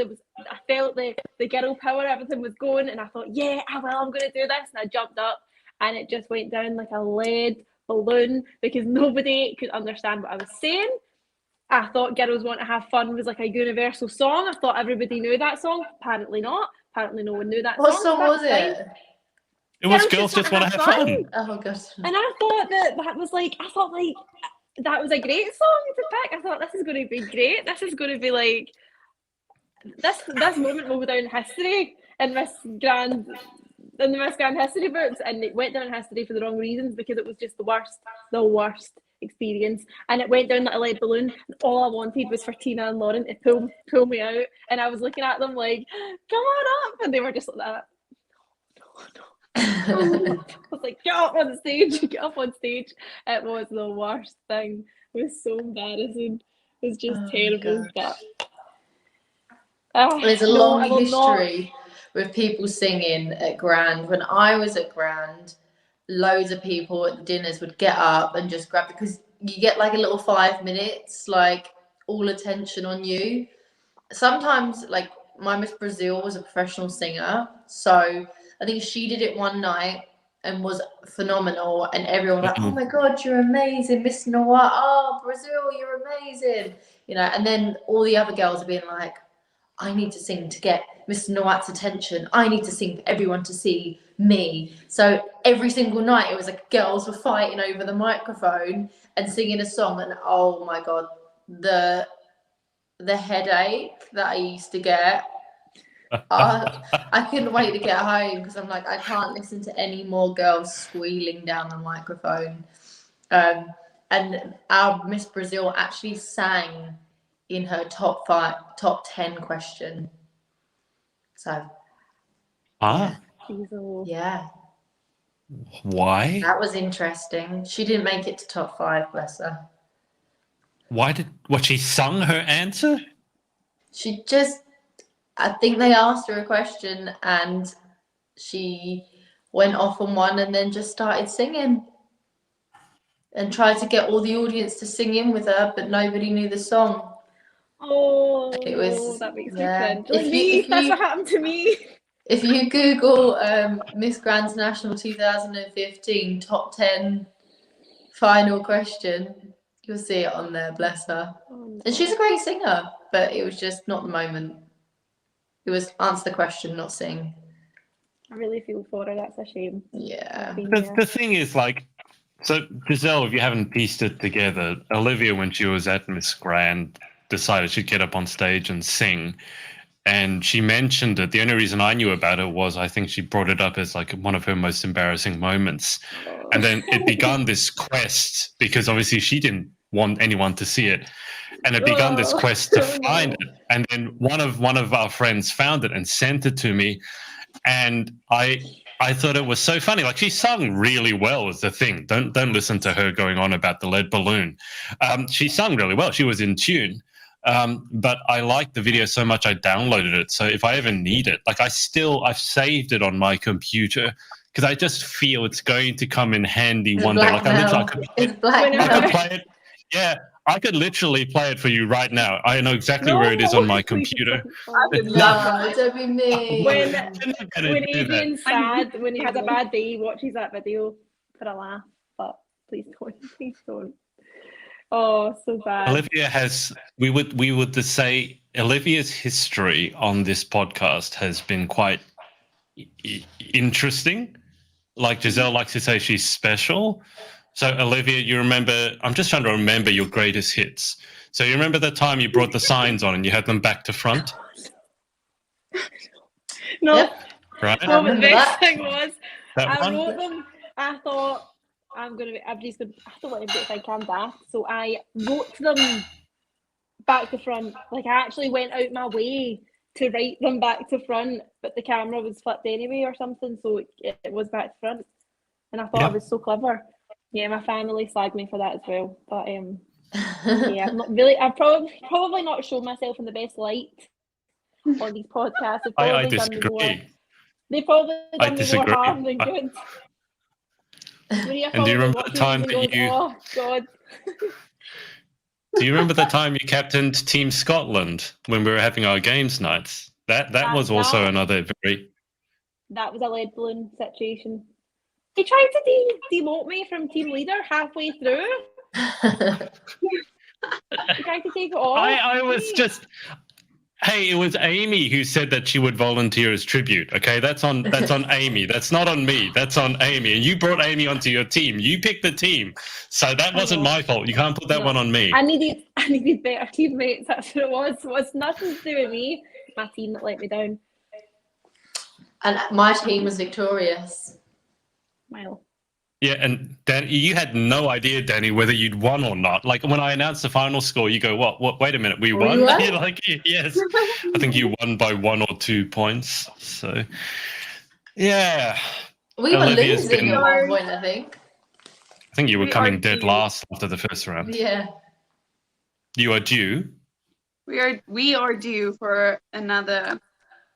I felt the girl power. Everything was going, and I thought, yeah, I'm going to do this. And I jumped up, and it just went down like a lead balloon because nobody could understand what I was saying. I thought Girls Want to Have Fun was like a universal song. I thought everybody knew that song. Apparently not. Apparently no one knew that What song. song was it? It was Girls Just Want to Have Fun. Oh gosh. And I thought that was like, that was a great song to pick. I thought this is going to be great. This is going to be like, this moment will go down in history in the Miss Grand history books, and it went down in history for the wrong reasons, because it was just the worst experience, and it went down like a lead balloon, and all I wanted was for Tina and Lauren to pull me out, and I was looking at them like, come on up, and they were just like that. No. I was like, get up on stage. It was the worst thing. It was so embarrassing. It was just terrible. But there's a long history with people singing at Grand. When I was at Grand, loads of people at the dinners would get up and just grab, because you get like a little 5 minutes, like all attention on you. Sometimes, like my Miss Brazil was a professional singer, so I think she did it one night and was phenomenal, and everyone was like, oh my god, you're amazing, Miss Noah, oh Brazil, you're amazing, and then all the other girls are being like, I need to sing to get Miss Noah's attention, I need to sing for everyone to see me. So every single night it was like girls were fighting over the microphone and singing a song, and oh my god, the headache that I used to get. I couldn't wait to get home, because I'm like, I can't listen to any more girls squealing down the microphone. And our Miss Brazil actually sang in her top 10 question. So yeah. Why? That was interesting. She didn't make it to top 5, bless her. She sung her answer? I think they asked her a question and she went off on one and then just started singing and tried to get all the audience to sing in with her, but nobody knew the song. Oh, that makes me cringe. That's what happened to me. If you Google Miss Grand National 2015 top 10 final question, you'll see it on there, bless her. Oh, no. And she's a great singer, but it was just not the moment. It was answer the question, not sing. I really feel for her. That's a shame. Yeah. The thing is, like, so Giselle, if you haven't pieced it together, Olivia, when she was at Miss Grand, decided she'd get up on stage and sing. And she mentioned it. The only reason I knew about it was I think she brought it up as like one of her most embarrassing moments. And then it began this quest, because obviously she didn't want anyone to see it. And it began this quest to find it. And then one of our friends found it and sent it to me. And I thought it was so funny. Like, she sung really well is the thing. Don't listen to her going on about the lead balloon. She sung really well. She was in tune. But I liked the video so much I downloaded it. So if I ever need it, like I've saved it on my computer because I just feel it's going to come in handy one day. Like I could play it. Yeah, I could literally play it for you right now. I know exactly where it is on my computer. Don't be me. When Adrian's sad, when he has a bad day, he watches that video for a laugh. But please don't. Oh, so bad. Olivia has. We would just say Olivia's history on this podcast has been quite interesting. Like Giselle likes to say, she's special. So, Olivia, you remember, I'm just trying to remember your greatest hits. So you remember the time you brought the signs on and you had them back to front? No. Yep. Right? No, but the best thing was, I wrote them, I thought, I have to let everybody think I'm daft. So I wrote them back to front. Like, I actually went out my way to write them back to front, but the camera was flipped anyway or something, so it was back to front. And I thought I was so clever. Yeah, my family slagged me for that as well. But yeah, I'm not really. I've probably not shown myself in the best light on these podcasts. I disagree. They've probably done me more harm than good. And do you remember the time that you? Oh God. Do you remember the time you captained Team Scotland when we were having our games nights? That was also another very. That was a lead balloon situation. He tried to demote me from team leader halfway through. He tried to take it off. I was just. Hey, it was Amy who said that she would volunteer as tribute. Okay, that's on Amy. That's not on me. That's on Amy. And you brought Amy onto your team. You picked the team, so that wasn't my fault. You can't put that one on me. I needed better teammates. That's what it was. It was nothing to do with me. My team that let me down. And my team was victorious. Well. Yeah, and Danny, you had no idea, Danny, whether you'd won or not. Like, when I announced the final score, you go, what, wait a minute, we won? You're like, yes. I think you won by 1 or 2 points. So, yeah. We were losing at one point, I think. I think you were coming dead last after the first round. Yeah. You are due. We are due for another.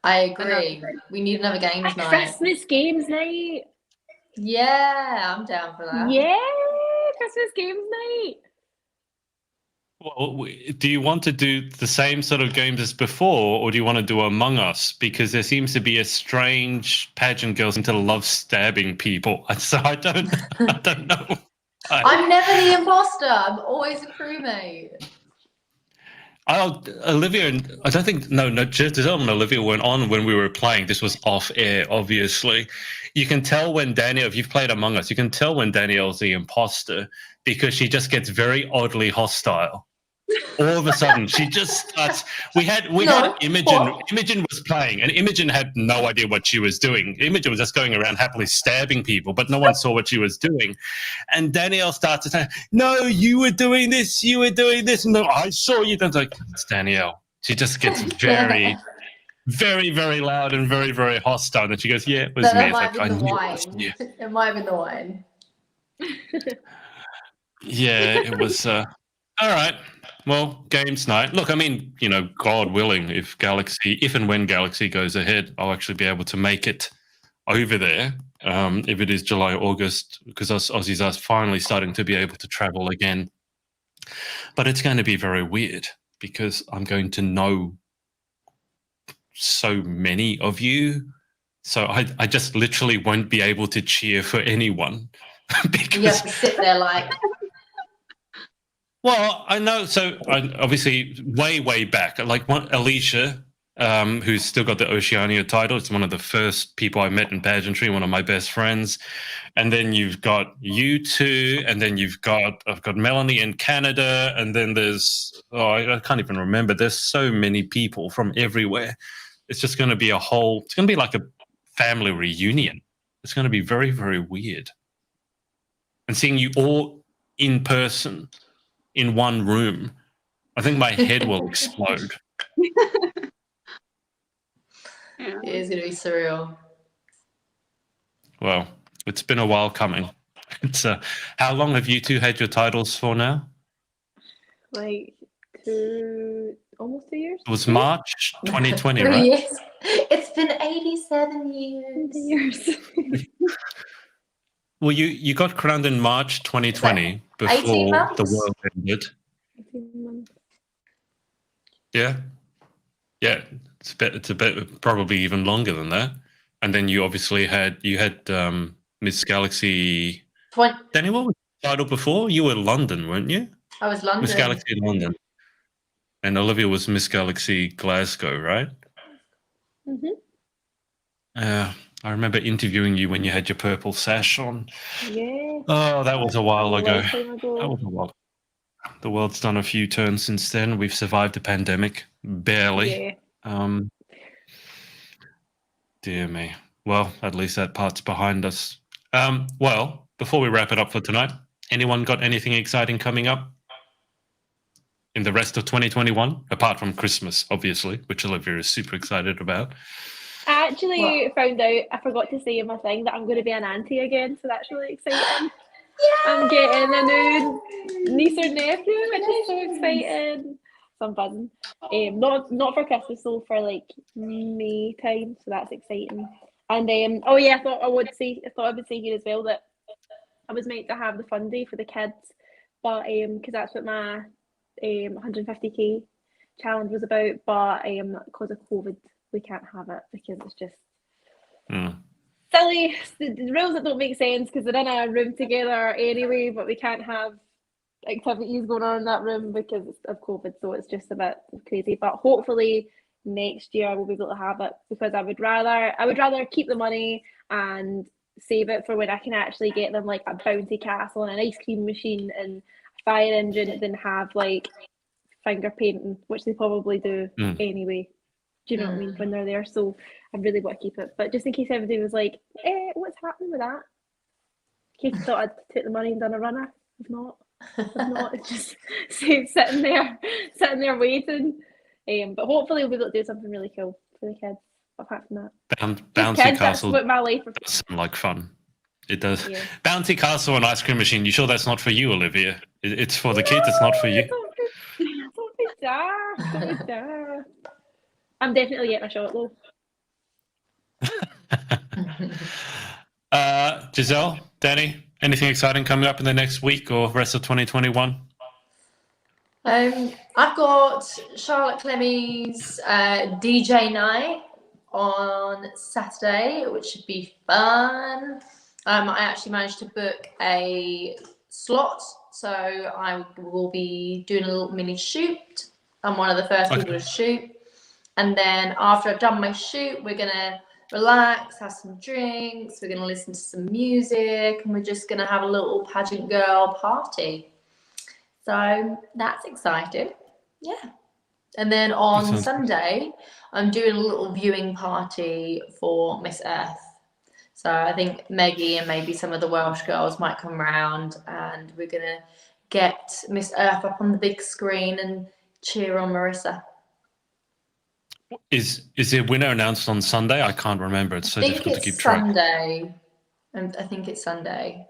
I agree. We need another games night. Christmas games night. Yeah, I'm down for that. Yeah, Christmas games night. Well, do you want to do the same sort of games as before, or do you want to do Among Us? Because there seems to be a strange pageant girls seem to love stabbing people. So I don't know. I'm never the imposter. I'm always a crewmate. Olivia and I don't think Giselle and Olivia weren't on when we were playing. This was off air, obviously. You can tell when Danielle, if you've played Among Us, you can tell when Danielle's the imposter because she just gets very oddly hostile. All of a sudden, she just starts. We had Imogen. Imogen was playing, and Imogen had no idea what she was doing. Imogen was just going around happily stabbing people, but no one saw what she was doing. And Danielle starts to say, "No, you were doing this. You were doing this. No, I saw you." That's like, it's Danielle. She just gets very, very, very loud and very, very hostile. And she goes, "Yeah, it was me." That might have been the wine. It might have been the wine. Yeah, it was. All right. Well, games night. Look, I mean, God willing, if and when Galaxy goes ahead, I'll actually be able to make it over there. If it is July, August, because Aussies are finally starting to be able to travel again. But it's going to be very weird because I'm going to know so many of you. So I just literally won't be able to cheer for anyone. Because you have to sit there like... Well, I know. So obviously, way back, like Alicia, who's still got the Oceania title. It's one of the first people I met in pageantry, one of my best friends. And then you've got you two, and then I've got Melanie in Canada, and then there's I can't even remember. There's so many people from everywhere. It's just going to be it's going to be like a family reunion. It's going to be very, very weird. And seeing you all in person in one room, I think my head will explode. Yeah. It is going to be surreal. Well, it's been a while coming. It's how long have you two had your titles for now? Like almost 2 years. It was March 2020, 3 right? years. It's been 87 years. 2 years. Well, you got crowned in March 2020 18 before months? the world ended. 18 months. Yeah, yeah. It's a bit probably even longer than that. And then you obviously had Miss Galaxy. Danny, what was the title before? You were London, weren't you? I was London. Miss Galaxy London. And Olivia was Miss Galaxy Glasgow, right? Mhm. I remember interviewing you when you had your purple sash on. Yeah. Oh, that was a while ago. Lifetime ago. That was a while. The world's done a few turns since then. We've survived the pandemic, barely. Yeah. Dear me. Well, at least that part's behind us. Well, before we wrap it up for tonight, anyone got anything exciting coming up in the rest of 2021? Apart from Christmas, obviously, which Olivia is super excited about. I actually found out, I forgot to say in my thing, that I'm going to be an auntie again, so that's really exciting. I'm getting a new niece or nephew, which is so exciting. So I'm buzzing. Not for Christmas, though, for like May time, so that's exciting. And oh yeah, I thought I would say here as well that I was meant to have the fun day for the kids, but because that's what my 150k challenge was about, but because of COVID, we can't have it because it's just silly. The rules that don't make sense because they're in a room together anyway, but we can't have activities going on in that room because of COVID, so it's just a bit crazy. But hopefully next year we'll be able to have it, because I would rather keep the money and save it for when I can actually get them like a bouncy castle and an ice cream machine and a fire engine than have like finger painting, which they probably do anyway. Do you know what I mean, when they're there? So I really want to keep it, but just in case everybody was like, what's happening with that? In case you thought I'd took the money and done a runner. If not, it's just sitting there waiting. But hopefully we'll be able to do something really cool for the kids. Apart from that, bouncy kids, castle. that's what my life does sound like fun. It does. Yeah. Bouncy castle and ice cream machine. You sure that's not for you, Olivia? It's for the kids. It's not for you. Don't be daft. I'm definitely getting a shot though. Giselle, Danny, anything exciting coming up in the next week or rest of 2021? I've got Charlotte Clemmy's DJ night on Saturday, which should be fun. I actually managed to book a slot, so I will be doing a little mini shoot. I'm one of the first people to shoot. And then after I've done my shoot, we're going to relax, have some drinks, we're going to listen to some music, and we're just going to have a little pageant girl party. So that's exciting. Yeah. And then on Sunday, I'm doing a little viewing party for Miss Earth. So I think Maggie and maybe some of the Welsh girls might come round, and we're going to get Miss Earth up on the big screen and cheer on Marissa. Is the winner announced on Sunday? I can't remember. It's so difficult to keep track. Sunday. I think it's Sunday.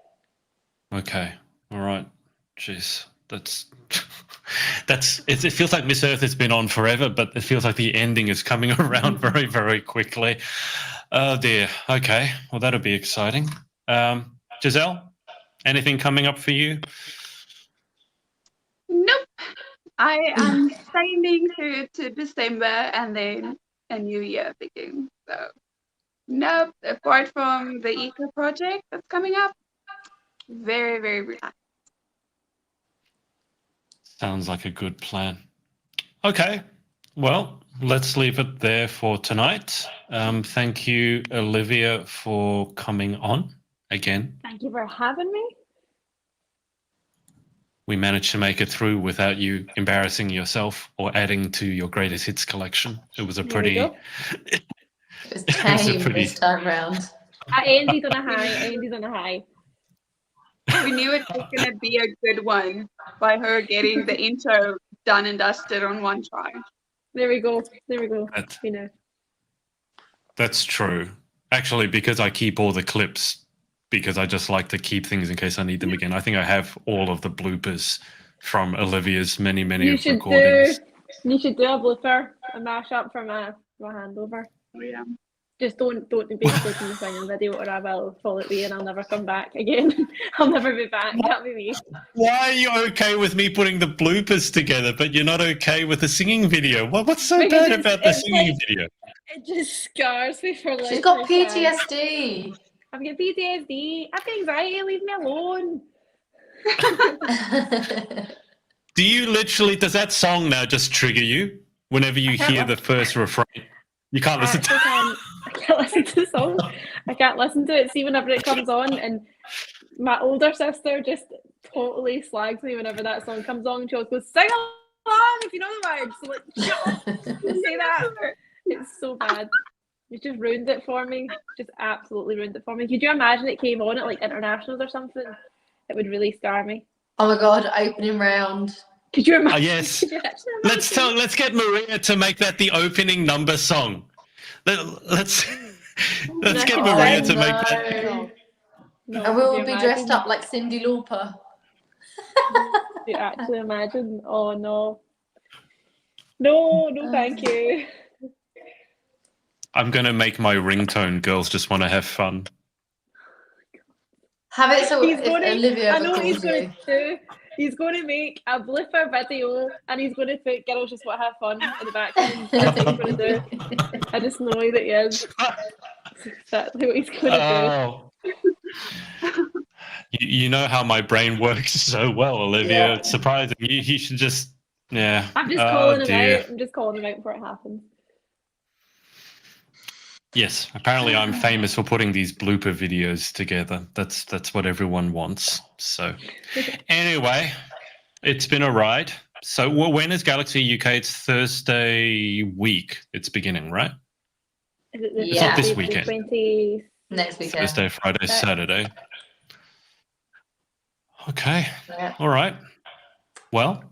Okay. All right. Jeez. That's it feels like Miss Earth has been on forever, but it feels like the ending is coming around very, very quickly. Oh dear. Okay. Well, that'll be exciting. Giselle, anything coming up for you? Nope. I am saving to December and then a new year begins. So, nope. Apart from the eco project that's coming up, very, very relaxed. Sounds like a good plan. Okay. Well, let's leave it there for tonight. Thank you, Olivia, for coming on again. Thank you for having me. We managed to make it through without you embarrassing yourself or adding to your greatest hits collection. It was a pretty. It was tame this time round. I ended on a high. We knew it was going to be a good one by her getting the intro done and dusted on one try. There we go. You know. That's true. Actually, because I keep all the clips, because I just like to keep things in case I need them again. I think I have all of the bloopers from Olivia's many recordings. You should do a blooper, a mashup for my handover. Oh, yeah. Just don't be taking the singing video, or I will fall at me and I'll never come back again. I'll never be back. That'll be me. Why are you okay with me putting the bloopers together, but you're not okay with the singing video? What's so bad about the singing video? It just scars me for life. She's got PTSD. I've got PTSD. I've got anxiety. Leave me alone. Do you literally, does that song now just trigger you whenever you hear the first refrain? You can't listen to it. I can't listen to the song. I can't listen to it. See, whenever it comes on, and my older sister just totally slags me whenever that song comes on. She always goes, "Sing along if you know the words." So like, don't say that. It's so bad. It's just ruined it for me. Just absolutely ruined it for me. Could you imagine it came on at like internationals or something? It would really scar me. Oh my god, opening round. Could you imagine? Yes. Let's get Maria to make that the opening number song. Let's get Maria to make that. No, and we will be dressed up like Cyndi Lauper. You actually imagine? Oh no. No, thank you. I'm going to make my ringtone Girls Just Want to Have Fun. Have it so he's if going Olivia I know what he's calls going you. to do. He's going to make a blooper video and he's going to put Girls Just Want to Have Fun in the background. That's what he's going to do. I just know that he is. That's exactly what he's going to do. You know how my brain works so well, Olivia. Yeah. It's surprising. He should just, yeah. I'm just calling him out. I'm just calling him out before it happens. Yes, apparently I'm famous for putting these blooper videos together. That's what everyone wants. So anyway, it's been a ride. So when is Galaxy UK? It's Thursday week. It's beginning, right? Is it It's not this weekend. Next weekend. Thursday, Friday, Saturday. Okay. Yeah. All right. Well,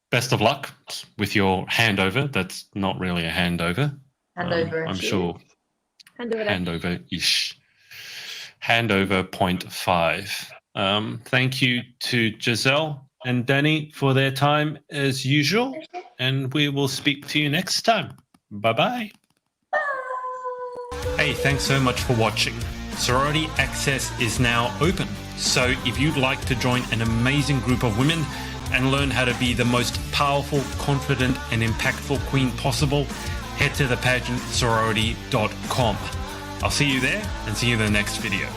best of luck with your handover. That's not really a handover. Handover. I'm sure. Handover-ish. Handover 0.5. Thank you to Giselle and Danny for their time as usual, and we will speak to you next time. Bye-bye. Hey, thanks so much for watching. Sorority Access is now open, so if you'd like to join an amazing group of women and learn how to be the most powerful, confident, and impactful queen possible, head to thepageantsorority.com. I'll see you there and see you in the next video.